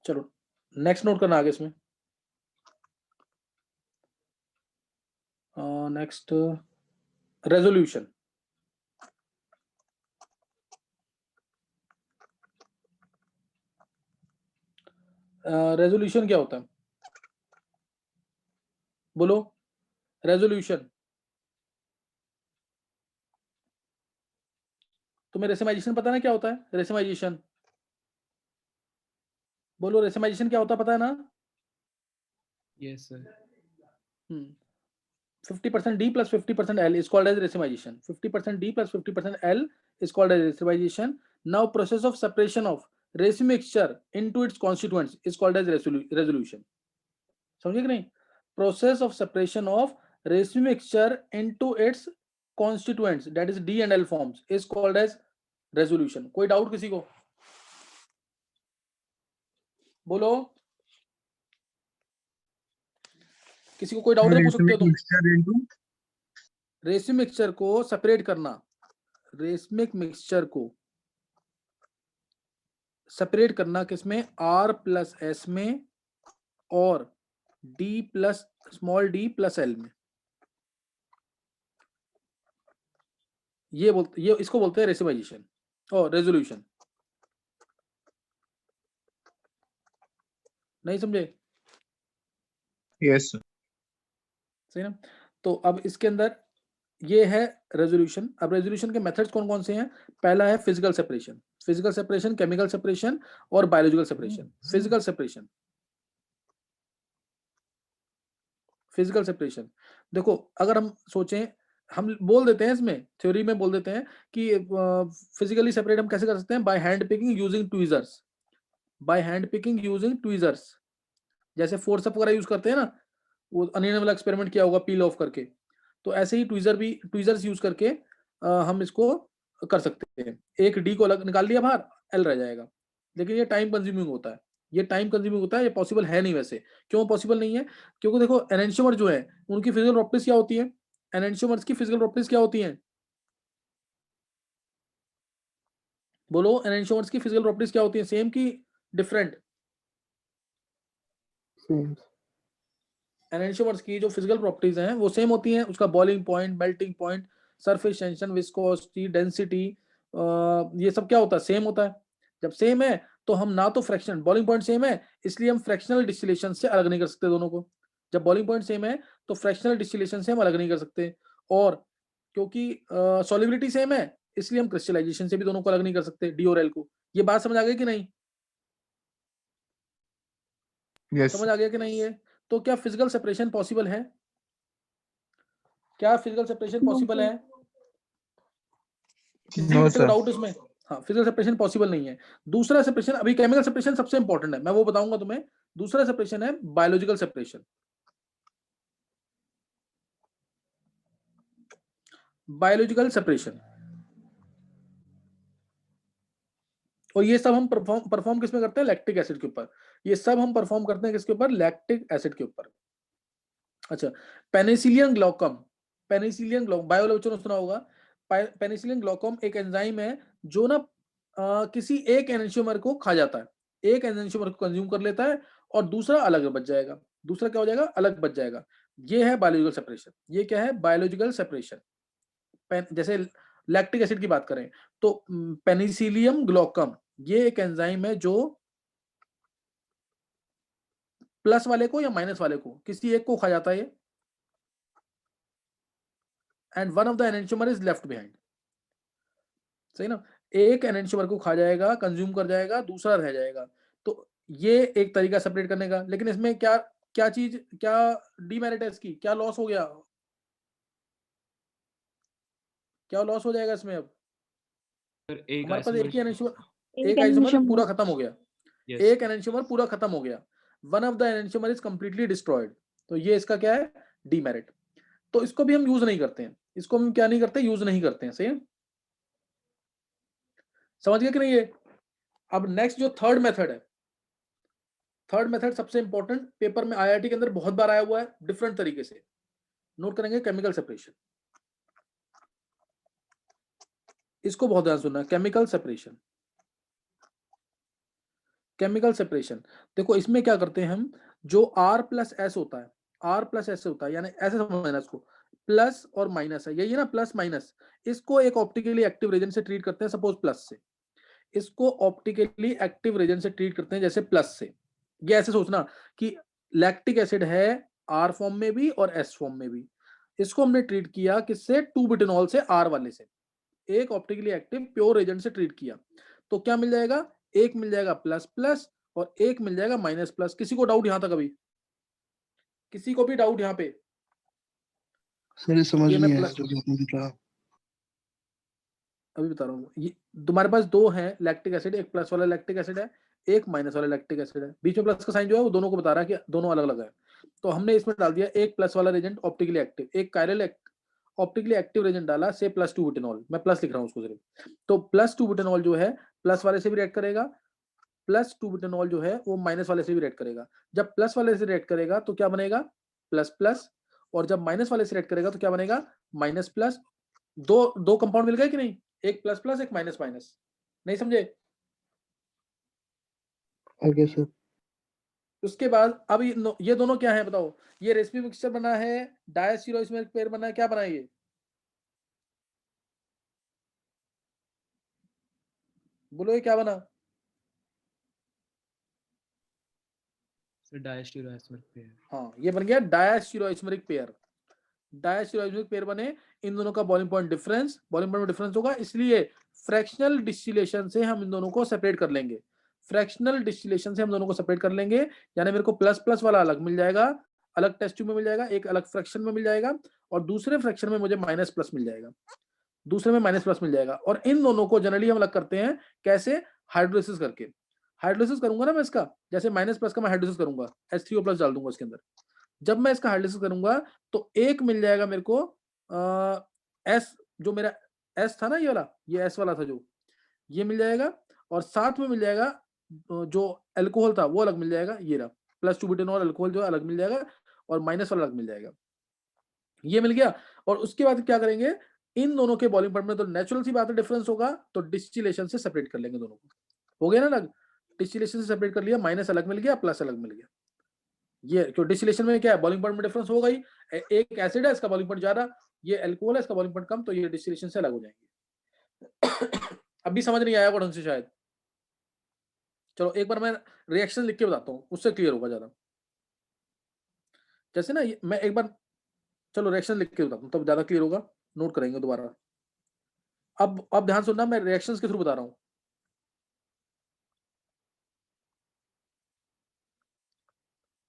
चलो नेक्स्ट नोट करना आगे इसमें, नेक्स्ट रेजोल्यूशन। रेजोल्यूशन क्या होता है, बोलो रेजोल्यूशन। तुम्हें रेसिमाइजेशन पता है ना क्या होता है, रेसिमाइजेशन बोलो, रेसिमाइजेशन क्या होता है पता है ना। Yes sir. 50% D plus 50% L is called as racemization. 50% D plus 50% L is called as racemization. Now process of separation of raceme mixture into its constituents is called as resolution. समझे कि नहीं, process of separation of raceme mixture into its constituents that is D and L forms is called as resolution. कोई डाउट किसी को, बोलो, किसी को कोई डाउट है पूछ सकते हो तुम। रेसिम मिक्सचर को सेपरेट करना, रेसमिक मिक्सचर को सेपरेट करना किसमें, R प्लस S में और D plus small d plus L में। ये इसको बोलते हैं रेसिमाइजेशन और रेजोल्यूशन। नहीं समझे, Yes, sir. सही ना। तो अब इसके अंदर ये है रेजोल्यूशन। अब रेजोल्यूशन के मेथड्स कौन कौन से हैं, पहला है physical separation, physical separation, chemical separation और biological separation. Physical separation, physical separation देखो, अगर हम सोचें, हम बोल देते हैं इसमें थ्योरी में बोल देते हैं कि फिजिकली सेपरेट हम कैसे कर सकते हैं, by hand picking using tweezers, by hand picking using tweezers. जैसे फोर्सअप वगैरह यूज करते हैं ना, वो अनिल ने वाला एक्सपेरिमेंट किया होगा पील ऑफ करके, तो ऐसे ही ट्वीजर्स यूज करके हम इसको कर सकते हैं। एक डी को अलग निकाल लिया बाहर, एल रह जाएगा, लेकिन ये टाइम कंज्यूमिंग होता है, ये टाइम कंज्यूमिंग होता है, ये पॉसिबल है नहीं वैसे। क्यों पॉसिबल नहीं है? क्योंकि देखो एनेंशियोमर जो है उनकी फिजिकल प्रॉपर्टीज क्या होती है? एनेंशियोमर्स की फिजिकल प्रॉपर्टीज क्या होती हैं? बोलो, एनेंशियोमर्स की फिजिकल प्रॉपर्टीज क्या होती हैं? सेम की डिफरेंट? Same. एनेंशियोमर्स की जो फिजिकल प्रॉपर्टीज हैं वो सेम होती हैं। उसका boiling point, melting point, surface tension, viscosity, density, ये सब क्या होता है? सेम होता है। जब सेम है तो हम ना तो फ्रैक्शन, बॉइलिंग पॉइंट सेम है इसलिए हम फ्रैक्शनल डिस्टिलेशन से अलग नहीं कर सकते दोनों को। जब बॉइलिंग पॉइंट सेम है तो फ्रैक्शनल डिस्टिलेशन से हम अलग नहीं कर सकते। और क्योंकि सॉल्युबिलिटी सेम है इसलिए हम क्रिस्टलाइजेशन से भी दोनों को अलग नहीं कर सकते, डी और एल को। ये बात समझ आ गई कि नहीं? Yes. समझ आ गया कि नहीं? ये तो क्या फिजिकल सेपरेशन पॉसिबल है? क्या फिजिकल सेपरेशन पॉसिबल है? किसी No, बच्चे को sir. डाउट इसमें? हाँ, फिजिकल सेपरेशन पॉसिबल नहीं है। दूसरा सेपरेशन, अभी केमिकल सेपरेशन सबसे इंपॉर्टेंट है, मैं वो बताऊंगा तुम्हें। दूसरा सेपरेशन है बायोलॉजिकल सेपरेशन। बायोलॉजिकल सेपरेशन, और ये सब हम परफॉर्म किसमें करते हैं? लैक्टिक एसिड के ऊपर। ये सब हम परफॉर्म करते हैं किसके ऊपर? लैक्टिक एसिड के ऊपर। अच्छा, पेनिसिलियन ग्लाइकम, पेनिसिलियन ग्लाइकम बायो बच्चों ने सुना होगा। पेनिसिलियन ग्लाइकम एक एंजाइम है जो ना किसी एक एनेंशियोमर को खा जाता है, एक एनेंशियोमर को कंज्यूम कर लेता है और दूसरा अलग बच जाएगा। दूसरा क्या हो जाएगा? अलग बच जाएगा। ये है बायोलॉजिकल सेपरेशन। ये क्या है? Biological separation. जैसे लैक्टिक एसिड की बात करें तो पेनिसिलियम ग्लाइकम ये एक एंजाइम है जो प्लस वाले को या माइनस वाले को, किसी एक को खा जाता है, and one of the enantiomer is left behind. सही ना? एक एनेंशियोमर को खा जाएगा, कंज्यूम कर जाएगा, दूसरा रह जाएगा। तो ये एक तरीका सेपरेट करने का। लेकिन इसमें क्या क्या चीज, क्या डीमेरिट है इसकी? क्या लॉस हो गया? क्या लॉस हो जाएगा इसमें? अब सर एक हमारे पास एक ही एनेंशियोमर, एक एक आइसोमर एनिमेशन पूरा खत्म हो गया, यस एक एनेंशियोमर पूरा खत्म हो गया, one of the enantiomer is completely destroyed. तो ये इसका क्या है? डीमेरिट। तो इसको भी हम यूज नहीं करते हैं, इसको हम क्या नहीं करते? यूज नहीं करते हैं। सही है? समझ गए कि नहीं ये? अब नेक्स्ट जो थर्ड मेथड है, थर्ड मेथड सबसे इंपॉर्टेंट, पेपर में आईआईटी के अंदर बहुत बार आया हुआ है डिफरेंट तरीके से। नोट करेंगे, केमिकल सेपरेशन। इसको बहुत ध्यान सुनना, केमिकल सेपरेशन। केमिकल सेपरेशन देखो, इसमें क्या करते हैं हम, जो R प्लस एस होता है, R प्लस एस होता है, यानी ऐसे समझना इसको, प्लस और माइनस है, यही है ना प्लस माइनस। इसको एक ऑप्टिकली एक्टिव रेजेंट से ट्रीट करते हैं, सपोज प्लस से। इसको ऑप्टिकली एक्टिव रेजेंट से ट्रीट करते हैं जैसे प्लस से। ये ऐसे सोचना कि लैक्टिक एसिड है R फॉर्म में भी और S फॉर्म में भी। इसको हमने ट्रीट किया किससे? 2-बुटेनॉल से, R वाले से। एक ऑप्टिकली एक्टिव प्योर एजेंट से ट्रीट किया तो क्या मिल जाएगा? एक मिल जाएगा प्लस प्लस और एक मिल जाएगा माइनस प्लस। किसी को डाउट यहां तक? अभी किसी को भी डाउट यहां पे? सर ये समझ ये मैं नहीं आया प्लस जो भी आपने बताया। अभी बता रहा हूँ। ये तुम्हारे पास दो है लैक्टिक एसिड, एक प्लस वाला लैक्टिक एसिड है, एक माइनस वाला लैक्टिक एसिड है। बीच में प्लस का साइन जो है वो दोनों को बता रहा है कि दोनों अलग अलग है। तो हमने इसमें डाल दिया एक प्लस वाला रेजेंट ऑप्टिकली एक्टिव, एक कायरल ऑप्टिकली एक्टिव रेजेंट डाला से +2-बुटेनॉल। मैं प्लस लिख रहा हूँ उसको सिर्फ। तो +2-बुटेनॉल जो है प्लस वाले से भी रिएक्ट करेगा, +2-बुटेनॉल जो है वो माइनस वाले से भी रिएक्ट करेगा। जब प्लस वाले से रिएक्ट करेगा तो क्या बनेगा? Plus plus. और जब माइनस वाले से रिएक्ट करेगा तो क्या बनेगा? Minus plus. दो दो कंपाउंड मिल गए कि नहीं? एक प्लस प्लस, एक माइनस माइनस। नहीं समझे? Okay sir. उसके बाद अब ये दोनों क्या है बताओ? ये रेसिपी मिक्सचर बना है, डायस्टीरोइसमेरिक पेयर बना है, क्या बना है ये? बोलो ये क्या बना? Sir diastereoisomer pair. हाँ, ये बन गया डायस्टीरोइसमेरिक पेयर। डायस्टीरोइसमेरिक पेयर बने, इन दोनों का boiling point difference, boiling point में डिफरेंस होगा, इसलिए फ्रैक्शनल डिस्टिलेशन से हम इन दोनों को सेपरेट कर लेंगे। फ्रैक्शनल डिस्टिलेशन से हम दोनों को सेपरेट कर लेंगे, यानी मेरे को प्लस प्लस वाला अलग मिल जाएगा, अलग टेस्ट ट्यूब में मिल जाएगा, एक अलग फ्रैक्शन में मिल जाएगा, और दूसरे फ्रैक्शन में मुझे माइनस प्लस मिल जाएगा, दूसरे में माइनस प्लस मिल जाएगा। और इन दोनों को जनरली हम अलग करते हैं कैसे? हाइड्रोलिसिस करके। हाइड्रोलिसिस करूंगा ना मैं इसका, जैसे माइनस प्लस का मैं हाइड्रोलिसिस करूंगा, H3O+ डाल दूंगा इसके अंदर। जब मैं इसका हाइड्रोलिसिस करूंगा तो एक मिल जाएगा मेरे को एस, जो मेरा एस था ना, ये वाला, ये एस वाला था जो, ये मिल जाएगा, और साथ में मिल जाएगा जो अल्कोहल था वो अलग मिल जाएगा, ये रहा प्लस 2 बुटेनॉल अल्कोहल जो है अलग मिल जाएगा और माइनस वाला अलग मिल जाएगा, ये मिल गया। और उसके बाद क्या करेंगे, इन दोनों के बॉइलिंग पॉइंट में तो नेचुरल सी बात है डिफरेंस होगा, तो डिस्टिलेशन से सेपरेट कर लेंगे दोनों को, हो गया ना अलग, डिस्टिलेशन से सेपरेट कर लिया, माइनस अलग मिल गया प्लस अलग मिल गया। ये क्यों डिस्टिलेशन में क्या है, बॉइलिंग पॉइंट में डिफरेंस होगा ही, एक एसिड है इसका बॉइलिंग पॉइंट ज्यादा, ये अल्कोहल है इसका बॉइलिंग पॉइंट कम, तो ये डिस्टिलेशन से अलग हो जाएंगे। अभी समझ नहीं आया ढंग से शायद, चलो एक बार मैं रिएक्शन लिख के बताता हूँ, उससे क्लियर होगा ज्यादा। जैसे ना मैं एक बार, चलो रिएक्शन लिख के बताता हूँ तब ज्यादा क्लियर होगा, नोट करेंगे दोबारा। अब ध्यान सुनना, मैं रिएक्शंस के थ्रू बता रहा हूँ।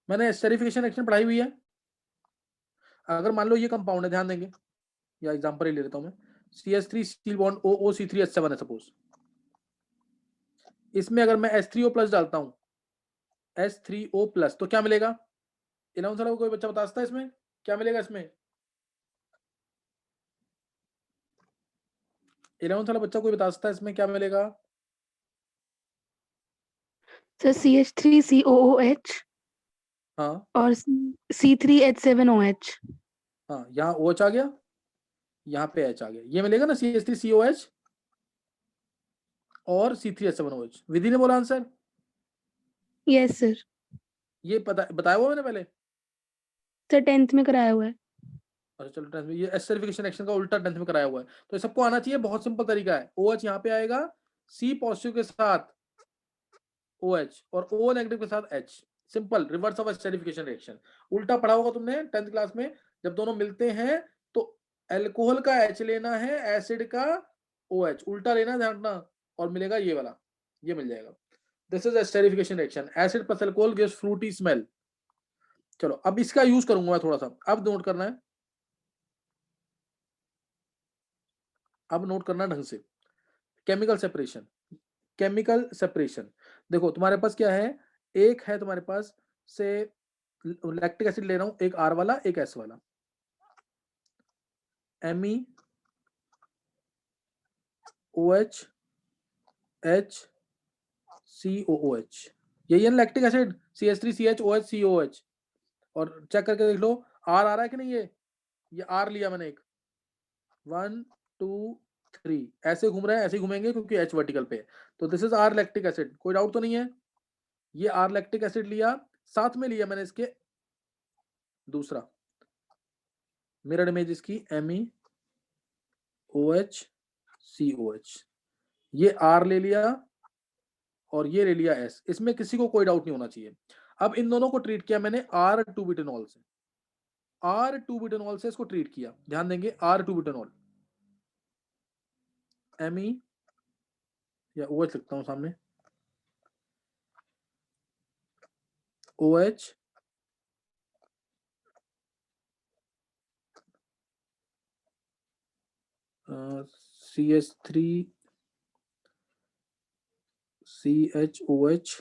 मैंने एस्टेरिफिकेशन रिएक्शन पढ़ाई हुई है। अगर मान लो ये कंपाउंड है, ध्यान देंगे, या एग्जांपल ही ले लेता हूं मैं, CH3 स्टील बॉन्ड OOC3H7 है सपोज, इसमें अगर मैं H3O+ डालता हूं, H3O+, तो क्या मिलेगा? 11th वाला कोई बच्चा बता सकता है इसमें क्या मिलेगा? इसमें 11th वाला बच्चा कोई बता सकता है इसमें क्या मिलेगा? सर CH3COOH हाँ और C3H7OH। हाँ, यहाँ OH आ गया, यहाँ पे H आ गया, ये मिलेगा ना CH3COH और C3H7OH। विधि ने बोला आंसर, यस सर। ये बताया हुआ मैंने पहले। सर 10th में कराया हुआ है। अच्छा चलो 10th में, ये एस्टेरिफिकेशन रिएक्शन का उल्टा 10th में कराया हुआ है, तो ये सबको आना चाहिए, बहुत सिंपल तरीका है। OH यहाँ पे आएगा C पॉजिटिव के साथ OH और O नेगेटिव के साथ H, simple reverse of esterification reaction. उल्टा पढ़ा होगा तुमने 10th क्लास में, जब दोनों मिलते हैं तो अल्कोहल का H लेना है, एसिड का OH, उल्टा लेना ध्यान रखना, और मिलेगा ये वाला, ये मिल जाएगा। This is esterification reaction, acid plus alcohol gives Frooti smell. चलो अब इसका यूज करूंगा मैं थोड़ा सा, अब नोट करना है, अब नोट करना ढंग से। केमिकल सेपरेशन, केमिकल सेपरेशन देखो तुम्हारे पास क्या है, एक है तुम्हारे पास से लैक्टिक एसिड ले रहा हूं, एक R वाला एक S वाला, MEOH HCOOH, यही है लैक्टिक एसिड, CH3CHOH COOH। और चेक करके देख लो R आ रहा है कि नहीं, ये R लिया मैंने एक, 1 2 3 ऐसे घूम रहे हैं, ऐसे ही घूमेंगे क्योंकि H वर्टिकल पे है, तो this is R lactic acid, कोई डाउट तो नहीं है? ये R लैक्टिक एसिड लिया, साथ में लिया मैंने इसके दूसरा मिरर इमेज इसकी MEOH COH, ये R ले लिया और ये ले लिया S, इसमें किसी को कोई डाउट नहीं होना चाहिए। अब इन दोनों को ट्रीट किया मैंने R2 बुटेनॉल से, R2 बुटेनॉल से इसको ट्रीट किया, ध्यान देंगे R2 बुटेनॉल, Me या OH लिखता हूं सामने, OH CH3 CHOH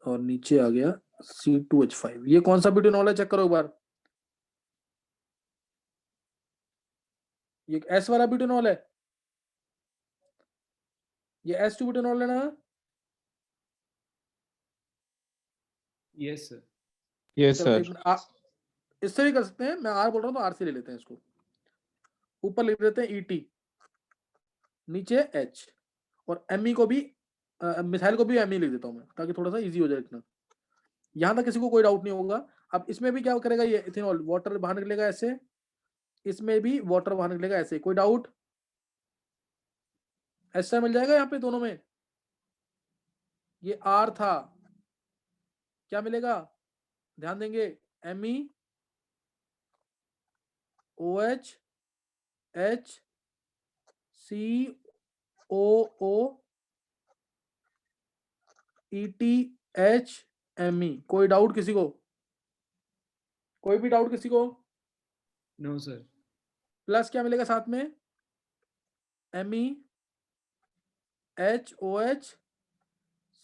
और नीचे आ गया C2H5। ये कौन सा ब्यूटेनॉल है, चेक करो एक बार, ये S वाला ब्यूटेनॉल है, ये S2 ब्यूटेनॉल है ना? Yes sir. Yes, चलो sir. एक मिनट, इससे भी कर सकते हैं, मैं R बोल रहा हूँ तो R से ले लेते हैं इसको, ऊपर लिख देते हैं ET, नीचे H, और Me को भी मिथाइल को भी Me लिख देता हूँ मैं, ताकि थोड़ा सा इजी हो जाए लिखना। यहां तक किसी को कोई डाउट नहीं होगा। अब इसमें भी क्या करेगा, ये इथेनॉल वाटर बाहर निकलेगा ऐसे, इसमें भी वाटर बाहर निकलेगा ऐसे, कोई डाउट? ऐसा मिल जाएगा यहाँ पे दोनों में, ये R था, क्या मिलेगा ध्यान देंगे, MEOH HCOO ETHME, कोई डाउट किसी को? कोई भी डाउट किसी को? No sir. प्लस क्या मिलेगा साथ में, MEHOH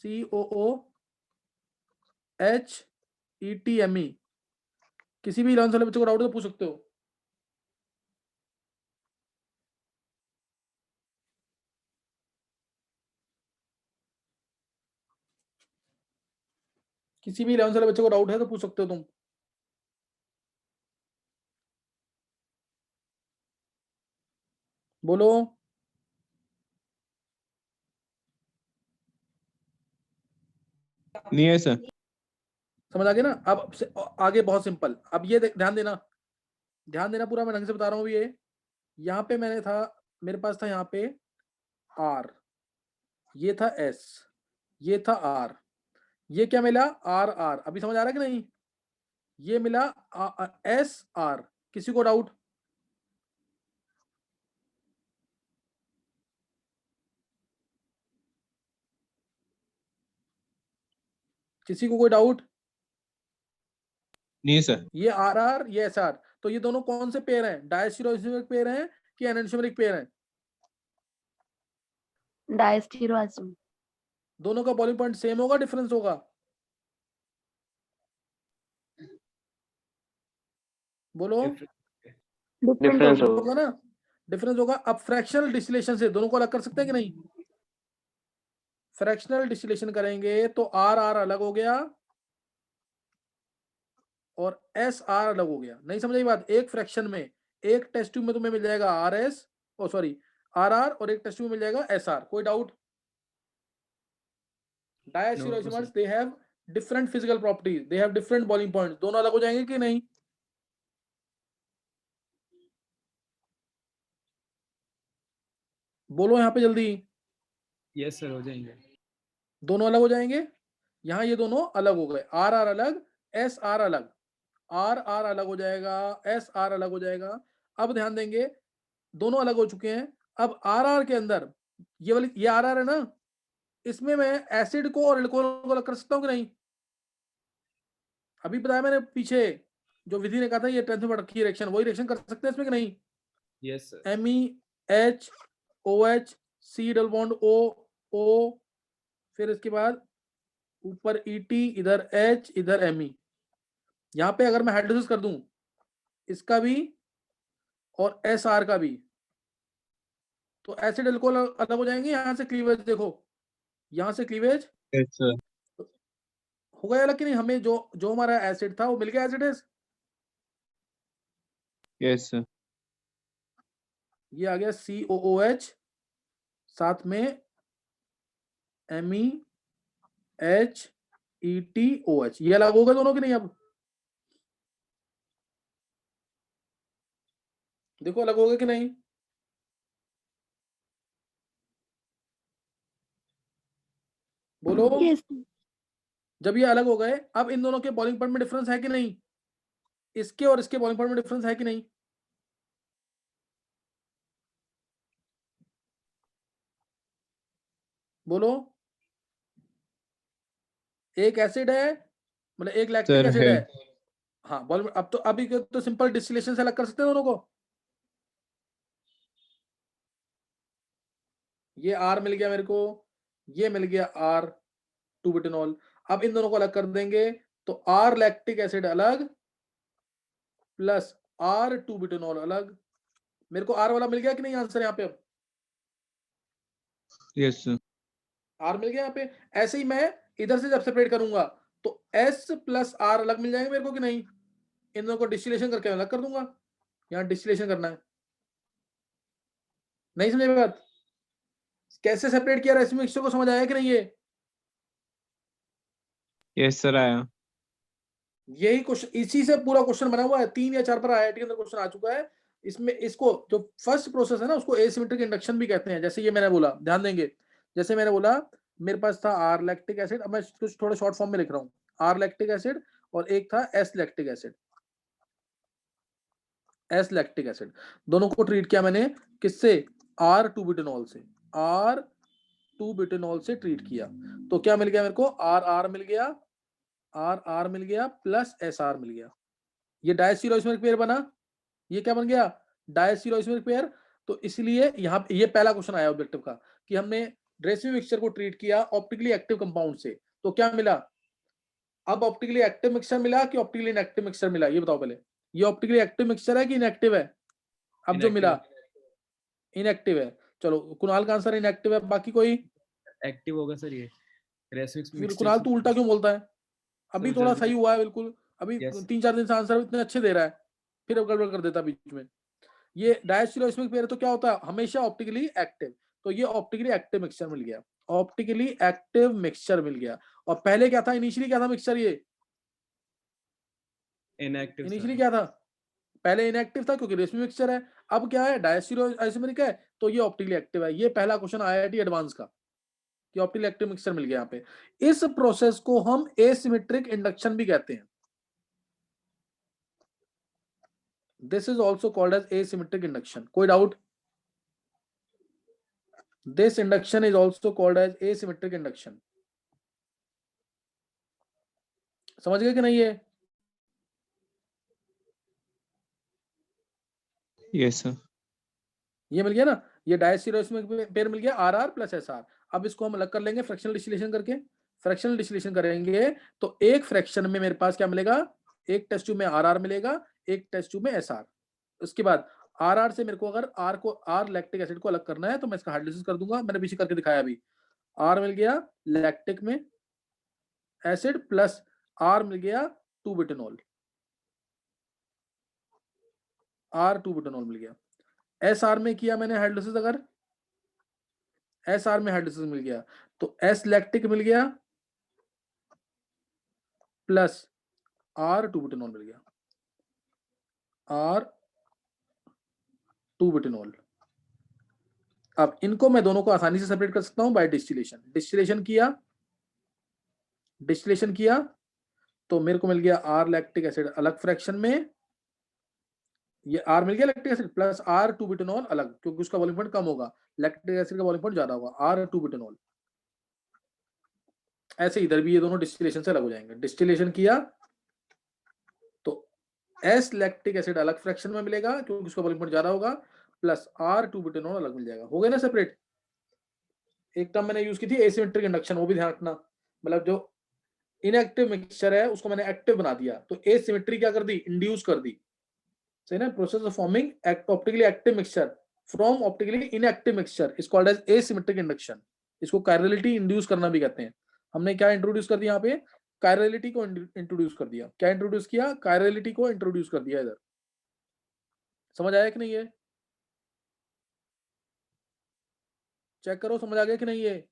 COO HETME। किसी भी 11th वाले बच्चे को डाउट तो पूछ सकते हो। किसी भी 11 साल बच्चे को डाउट है तो पूछ सकते हो तुम। बोलो। नहीं है सर। समझ आ गया ना? अब आगे बहुत सिंपल। अब ये ध्यान देना, ध्यान देना पूरा, मैं ढंग से बता रहा हूँ। ये यहाँ पे मैंने था, मेरे पास था यहाँ पे आर, ये था एस, ये था आर, ये क्या मिला? R R. अभी समझ आ रहा है कि नहीं? ये मिला एस आर। किसी को डाउट? किसी को कोई डाउट? नहीं है सर। ये आर आर, ये एस आर, तो ये दोनों कौन से पेयर हैं? डायस्टीरोइसोमरिक पेयर हैं कि एनेंटियोमरिक पेयर हैं? डायस्टीरोआइसोमर। दोनों का बॉइलिंग पॉइंट सेम होगा, डिफरेंस होगा? बोलो। डिफरेंट होगा ना, डिफरेंस होगा। अब फ्रैक्शनल डिस्टिलेशन से दोनों को अलग कर सकते हैं कि नहीं? फ्रैक्शनल डिस्टिलेशन करेंगे तो आर आर अलग हो गया और एस आर अलग हो गया। नहीं समझ आई बात? एक फ्रैक्शन में, एक टेस्ट ट्यूब में तुम्हें मिल जाएगा R S, oh sorry R R, और एक टेस्ट ट्यूब में मिल जाएगा एस आर। कोई doubt? Diastereoisomers they have different physical properties, they have different boiling points. दोनों अलग हो जाएंगे कि नहीं? बोलो यहाँ पे जल्दी। यस सर, हो जाएंगे। दोनों अलग हो जाएंगे। यहाँ ये दोनों अलग हो गए, आर आर अलग, एस आर अलग, आर आर अलग हो जाएगा, एस आर अलग हो जाएगा। अब ध्यान देंगे, दोनों अलग हो चुके हैं। अब आर आर के अंदर ये वाली, ये आर आर है ना, इसमें मैं एसिड को और एल्कोहल को अलग कर सकता हूँ कि नहीं? अभी बताया मैंने पीछे, जो विधि ने कहा था ये 10th में पढ़ रखी है रिएक्शन, वही रिएक्शन कर सकते हैं इसमें कि नहीं? Yes sir. MEH OH C double bond O, फिर इसके बाद ऊपर ET, इधर H, इधर Me। यहाँ पे अगर मैं हाइड्रोलिसिस कर दूं इसका भी और SR का भी, तो एसिड एल्कोहल अलग हो जाएंगे। यहाँ से क्लीवेज देखो, यहाँ से क्लीवेज यस सर। हो गया अलग कि नहीं? हमें जो जो हमारा एसिड था वो मिल गया as it is. Yes sir. ये आ गया COOH, साथ में MEHETOH, ये अलग होगा दोनों की नहीं? अब देखो अलग होगा कि नहीं? बोलो। यस जब ये अलग हो गए, अब इन दोनों के बॉइलिंग पॉइंट में डिफरेंस है कि नहीं? इसके और इसके बॉइलिंग पॉइंट में डिफरेंस है कि नहीं? बोलो। एक एसिड है, मतलब एक लैक्टिक सर एसिड है। है। हाँ बॉइलिंग, अब तो अभी तो सिंपल डिस्टिलेशन से अलग कर सकते हैं दोनों को। ये आर मिल गया मेरे को, ये मिल गया R 2 बुटेनॉल। अब इन दोनों को अलग कर देंगे तो R लैक्टिक एसिड अलग प्लस R 2 बुटेनॉल अलग। मेरे को R वाला मिल गया कि नहीं आंसर यहाँ पे? अब यस सर। R मिल गया यहाँ पे। ऐसे ही मैं इधर से जब सेपरेट करूंगा तो S प्लस R अलग मिल जाएंगे मेरे को कि नहीं? इन दोनों को डिस्टिलेशन करके अलग कर दूंगा। यहाँ डिस्टिलेशन करना है। नहीं समझे बात? कैसे सेपरेट किया रेसिपी मिक्सचर को, समझ आया कि नहीं? ये यस सर आया। यही क्वेश्चन, इसी से पूरा क्वेश्चन बना हुआ है। 3 या 4 पर IIT के अंदर क्वेश्चन आ चुका है। इसमें इसको जो फर्स्ट प्रोसेस है ना, उसको एसिमेट्रिक इंडक्शन भी कहते हैं। जैसे ये मैंने बोला, ध्यान देंगे, जैसे मैंने बोला मेरे पास था R लैक्टिक एसिड, अब मैं कुछ थोड़ा शॉर्ट फॉर्म में लिख रहा हूँ। R लैक्टिक एसिड और एक था S lactic acid. S lactic acid दोनों को ट्रीट किया मैंने किससे? R 2 बुटेनॉल से। R 2 बुटेनॉल से ट्रीट किया तो क्या मिल गया मेरे को? R R मिल गया, R R मिल गया प्लस SR मिल गया। ये डायस्टीरोइसोमरिक पेयर बना। ये क्या बन गया? डायस्टीरोइसोमरिक पेयर। तो इसलिए यहाँ ये पहला क्वेश्चन आया ऑब्जेक्टिव का कि हमने रेसिड्यू मिक्सचर को ट्रीट किया ऑप्टिकली एक्टिव कंपाउंड से, तो क्या मिला? अब ऑप्टिकली एक्टिव मिक्सचर मिला कि ऑप्टिकली इनएक्टिव मिक्सचर मिला? ये बताओ पहले। ये ऑप्टिकली एक्टिव मिक्सचर है कि इनएक्टिव है? अब जो मिला इनएक्टिव है। चलो कुणाल का आंसर इनएक्टिव है, बाकी कोई? एक्टिव होगा सर ये रेसिमिक्स फिर कुणाल तू उल्टा क्यों बोलता है? अभी सर, थोड़ा जल्दी सही हुआ है बिल्कुल, अभी Yes. 3-4 दिन से आंसर इतने अच्छे दे रहा है, फिर अब गड़बड़ कर देता बीच में। ये डायस्टीरियोइस्मिक पेयर तो क्या होता है, हमेशा ऑप्टिकली एक्टिव, तो ये ऑप्टिकली एक्टिव मिक्सचर मिल गया, ऑप्टिकली एक्टिव मिक्सचर मिल गया। और पहले क्या था, इनिशियली क्या था मिक्सचर, ये inactive इनिशियली sir. क्या था, पहले इनएक्टिव था क्योंकि रेशमी मिक्सचर है, अब क्या है डायस्टीरियोइसोमेरिक है, तो ये ऑप्टिकली एक्टिव है। ये पहला क्वेश्चन आईआईटी एडवांस का, कि ऑप्टिकली एक्टिव मिक्सचर मिल गया यहाँ पे। इस प्रोसेस को हम एसिमेट्रिक इंडक्शन भी कहते हैं। This is also called as asymmetric induction. कोई doubt? This induction is also called as asymmetric induction. समझ गए कि नहीं ये? Yes, sir. ये मिल गया ना, ये डायस्टीरियोइसोमेरिक पेयर मिल गया R R plus S R. अब इसको हम अलग कर लेंगे फ्रैक्शनल डिस्टिलेशन करके। फ्रैक्शनल डिस्टिलेशन करेंगे तो एक फ्रैक्शन में मेरे पास क्या मिलेगा, एक टेस्ट ट्यूब में आर आर मिलेगा, एक टेस्ट ट्यूब में एस आर। उसके बाद आर आर से मेरे को अगर आर लैक्टिक एसिड को अलग करना है तो मैं इसका हाइड्रोलिसिस कर दूंगा, मैंने पीछे करके दिखाया अभी। आर मिल गया लैक्टिक में एसिड प्लस आर मिल गया 2-बुटानॉल, आर 2-बुटानॉल मिल गया। एस आर में किया मैंने हाइड्रोलिसिस, अगर एस आर में हाइड्रोलिसिस मिल गया तो एस लैक्टिक मिल गया प्लस आर 2-बुटानॉल मिल गया, आर 2-बुटानॉल। अब इनको मैं दोनों को आसानी से सेपरेट कर सकता हूं बाय डिस्टिलेशन। डिस्टिलेशन किया तो मेरे को मिल गया आर लैक्टिक एसिड अलग फ्रैक्शन में, ये आर मिल गया लैक्टिक एसिड प्लस आर 2-बुटानॉल अलग, क्योंकि उसका बॉइलिंग पॉइंट कम होगा, लैक्टिक एसिड का बॉइलिंग पॉइंट ज्यादा होगा, आर 2-बुटानॉल। ऐसे इधर भी ये दोनों डिस्टिलेशन से अलग हो जाएंगे। डिस्टिलेशन किया तो एस लैक्टिक एसिड अलग फ्रैक्शन में मिलेगा क्योंकि उसका बॉइलिंग पॉइंट ज्यादा होगा, प्लस आर 2-बुटानॉल अलग मिल जाएगा। हो गया ना सेपरेट? एक टर्म मैंने यूज की थी एसिमेट्रिक इंडक्शन, वो भी ध्यान रखना, मतलब जो इनएक्टिव मिक्सचर है उसको मैंने एक्टिव बना दिया, तो एसिमेट्री क्या कर दी, इंड्यूस कर दी। सही ना? Process of forming optically active mixture from optically inactive mixture is called as asymmetric induction. इसको कायरलिटी इंड्यूस करना भी कहते हैं। हमने क्या इंट्रोड्यूस कर दिया यहाँ पे, कायरलिटी को इंट्रोड्यूस कर दिया। क्या इंट्रोड्यूस किया? कायरलिटी को इंट्रोड्यूस कर दिया इधर। समझ आया कि नहीं ये? चेक करो समझ आ गया कि नहीं ये?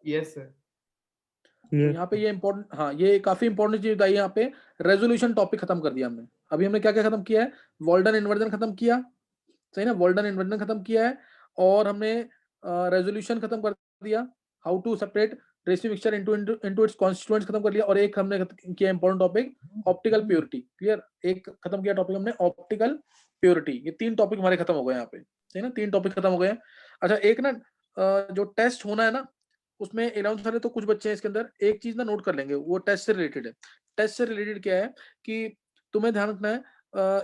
Yes sir. तो यहाँ पे ये इंपॉर्टेंट, हाँ ये काफी इंपॉर्टेंट चीज बताई यहाँ पे। रेजोल्यूशन टॉपिक खत्म कर दिया हमने। अभी हमने क्या क्या खत्म किया है, वॉल्डन इन्वर्जन खत्म किया, सही ना, वॉल्डन इन्वर्जन खत्म किया है, और हमने रेजोल्यूशन खत्म कर दिया, हाउ टू सेपरेट रेशमी मिक्सचर इनटू इट्स कॉन्स्टिट्यूएंट्स खत्म कर लिया, और एक हमने किया important topic optical purity. Clear? एक खत्म किया टॉपिक हमने ऑप्टिकल प्योरिटी। ये 3 टॉपिक हमारे खत्म हो गए यहाँ पे, सही ना, 3 टॉपिक खत्म हो गए। अच्छा एक ना जो टेस्ट होना है ना उसमें 11th वाले तो कुछ बच्चे हैं इसके अंदर, एक चीज ना नोट कर लेंगे, वो टेस्ट से रिलेटेड है। टेस्ट से रिलेटेड क्या है कि तुम्हें ध्यान रखना है,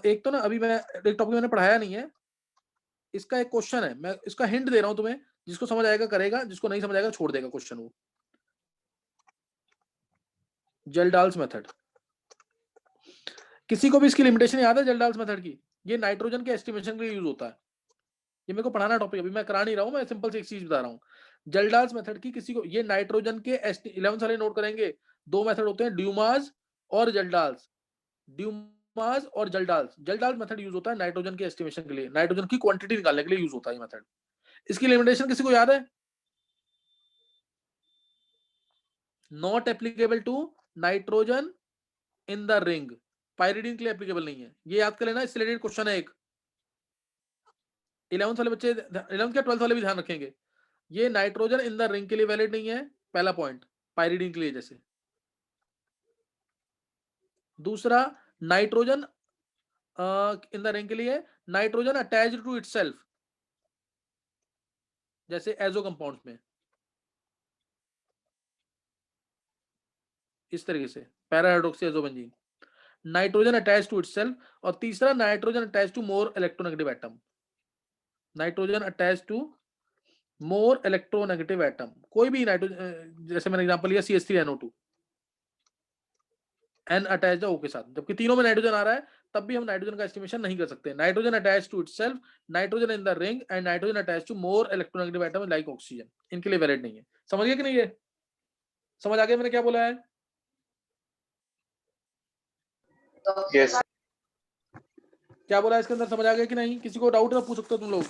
एक तो ना अभी मैं एक टॉपिक मैंने पढ़ाया नहीं है, इसका एक क्वेश्चन है, मैं इसका हिंट दे रहा हूं तुम्हें, जिसको समझ आएगा करेगा, जिसको नहीं समझ आएगा छोड़ देगा क्वेश्चन वो। जेल्डाल्स मेथड, किसी को भी इसकी लिमिटेशन याद है जेल्डाल्स मेथड की? ये नाइट्रोजन के एस्टिमेशन के लिए यूज होता है। ये मेरे को पढ़ाना टॉपिक, अभी मैं करा नहीं रहा हूं, मैं सिंपल से एक चीज बता रहा हूँ। जेल्डाल्स मेथड की किसी को, ये नाइट्रोजन के 11th वाले नोट करेंगे, 2 मेथड होते हैं, ड्यूमास और जेल्डाल्स। ड्यूमास और जेल्डाल्स। जेल्डाल्स मेथड यूज होता है नाइट्रोजन के एस्टिमेशन के लिए, नाइट्रोजन की क्वांटिटी निकालने के लिए यूज होता है ये मेथड। इसकी लिमिटेशन किसी को याद है? Not applicable to nitrogen in the ring, pyridine के लिए एप्लीकेबल नहीं है। ये याद कर लेना, इससे रिलेटेड क्वेश्चन है एक। 11th वाले बच्चे, 11th के 12th वाले भी ध्यान रखेंगे। ये नाइट्रोजन इन द रिंग के लिए वैलिड नहीं है, पहला पॉइंट, पाइरिडीन के लिए जैसे। दूसरा, नाइट्रोजन इन द रिंग के लिए नाइट्रोजन अटैच्ड टू इटसेल्फ, जैसे एजो कंपाउंड्स में, इस तरीके से para hydroxy azobenzene, nitrogen attach to itself. और तीसरा, nitrogen attach to more electronegative atom, nitrogen attach to more electronegative atom. कोई भी नाइट्रोजन, जैसे मैंने एग्जांपल लिया CH3NO2, N अटैच्ड है O के साथ, जबकि तीनों में नाइट्रोजन आ रहा है, तब भी हम नाइट्रोजन का एस्टिमेशन नहीं कर सकते। Nitrogen attach to itself, nitrogen in the ring and nitrogen attach to more electronegative atom like oxygen, इनके लिए वैलिड नहीं है। समझ गए कि नहीं ये? समझ आ गया मैंने क्या बोला है? Yes. क्या बोला है इसके अंदर, समझ आ गया कि नहीं? किसी को डाउट ना पूछ सकते हो तुम लोग।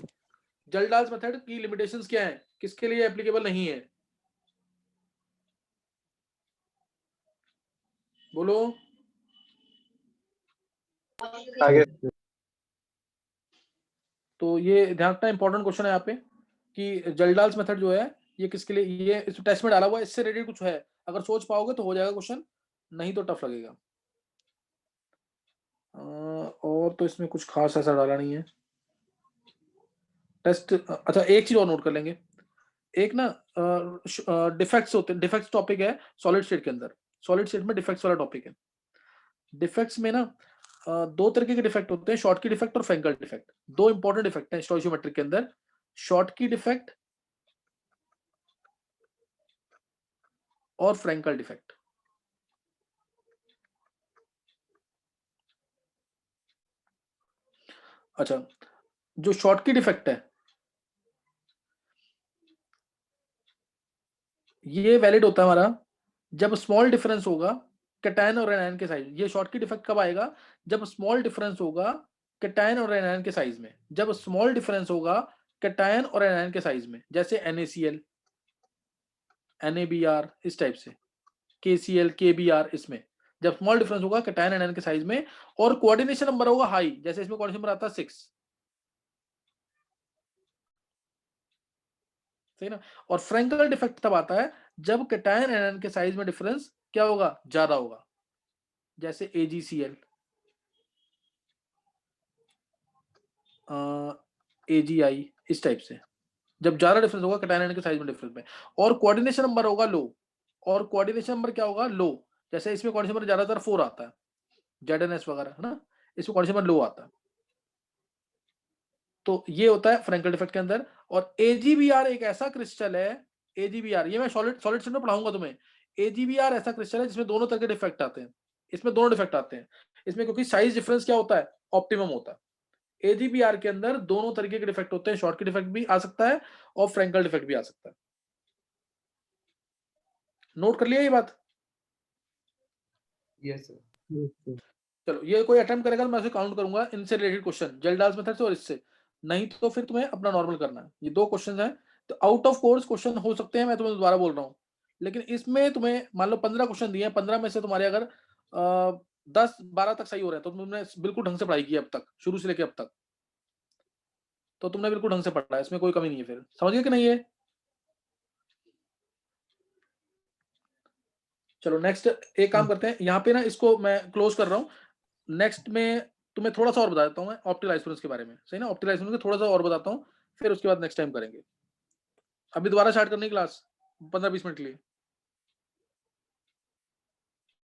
जल्डाल्स मेथड की लिमिटेशंस क्या है, किसके लिए एप्लीकेबल नहीं है, बोलो। आगे तो ये ध्यान रखना, इंपॉर्टेंट क्वेश्चन है यहाँ पे कि जल्डाल्स मेथड जो है ये किसके लिए, ये इस टेस्ट में डाला हुआ है, इससे रिलेटेड कुछ है, अगर सोच पाओगे तो हो जाएगा क्वेश्चन, नहीं तो टफ लगेगा। और तो इसमें कुछ खास ऐसा डाला नहीं है टेस्ट। अच्छा एक चीज और नोट कर लेंगे, एक ना डिफेक्ट्स होते हैं, डिफेक्ट्स टॉपिक है सॉलिड स्टेट के अंदर, सॉलिड स्टेट में डिफेक्ट्स वाला टॉपिक है। डिफेक्ट्स में ना दो तरीके के डिफेक्ट होते हैं, शॉर्ट की डिफेक्ट और फ्रैंकल डिफेक्ट। दो इंपॉर्टेंट डिफेक्ट हैं स्टोइशियोमेट्रिक के अंदर, शॉर्ट की डिफेक्ट और फ्रैंकल डिफेक्ट। अच्छा जो शॉर्ट की डिफेक्ट है ये वैलिड होता है हमारा जब स्मॉल डिफरेंस होगा कैटायन और एनायन के साइज। ये शॉर्ट की डिफेक्ट कब आएगा, जब स्मॉल डिफरेंस होगा कैटायन और एनायन के साइज में, जब स्मॉल डिफरेंस होगा कैटायन और एनायन के साइज में, जैसे NaCl NaBr इस टाइप से, KCl KBr, इसमें जब स्मॉल डिफरेंस होगा कैटायन एनायन के साइज में और कोऑर्डिनेशन नंबर होगा हाई, जैसे इसमें कोऑर्डिनेशन नंबर आता है 6, सही ना। और फ्रैंकल डिफेक्ट तब आता है जब कैटायन एनायन के साइज में डिफरेंस क्या होगा, ज्यादा होगा, जैसे AgCl AgI इस टाइप से, जब ज्यादा डिफरेंस होगा कैटायन एनायन के साइज में डिफरेंस में, और कोऑर्डिनेशन नंबर होगा लो, और कोऑर्डिनेशन नंबर क्या होगा, लो, जैसे इसमें कोऑर्डिनेशन नंबर ज्यादातर 4 आता है, ZNS वगैरह है ना, इसमें कोऑर्डिनेशन नंबर लो आता है। तो ये होता है फ्रैंकल डिफेक्ट के अंदर। और AgBr एक ऐसा क्रिस्टल है, AgBr ये मैं सॉलिड स्टेट में पढ़ाऊंगा तुम्हें। AgBr ऐसा क्रिस्टल है जिसमें दोनों तरह के डिफेक्ट आते हैं, इसमें दोनों डिफेक्ट आते हैं इसमें, क्योंकि साइज डिफरेंस क्या होता है, ऑप्टिमम होता है। AgBr के अंदर दोनों तरीके के डिफेक्ट होते हैं, शॉर्ट की डिफेक्ट भी आ सकता है और फ्रैंकल डिफेक्ट भी आ सकता है। नोट कर लिया ये बात? Yes sir. चलो ये कोई अटेम्प्ट करेगा तो मैं उसे काउंट करूंगा, इनसे रिलेटेड क्वेश्चन जल्डाल्स मेथड से और इससे, नहीं तो फिर तुम्हें अपना नॉर्मल करना है। ये दो क्वेश्चन हैं, तो आउट ऑफ कोर्स क्वेश्चन हो सकते हैं, मैं तुम्हें दोबारा बोल रहा हूँ, लेकिन इसमें तुम्हें मान लो 15 क्वेश्चन दिए हैं, 15 में से तुम्हारे अगर 10-12 तक सही हो रहे हैं तो तुमने बिल्कुल ढंग से पढ़ाई की अब तक, शुरू से लेकर अब तक, तो तुमने बिल्कुल ढंग से पढ़ा है, इसमें कोई कमी नहीं है। फिर समझ गए कि नहीं है? चलो नेक्स्ट एक काम करते हैं, यहाँ पे ना इसको मैं क्लोज कर रहा हूँ। नेक्स्ट में तुम्हें थोड़ा सा और बता देता हूँ मैं ऑप्टिकल आइसोलेशन के बारे में, सही ना, ऑप्टिकल आइसोलेशन के थोड़ा सा और बताता हूँ, फिर उसके बाद नेक्स्ट टाइम करेंगे। अभी दोबारा स्टार्ट करने की क्लास 15-20 मिनट के लिए।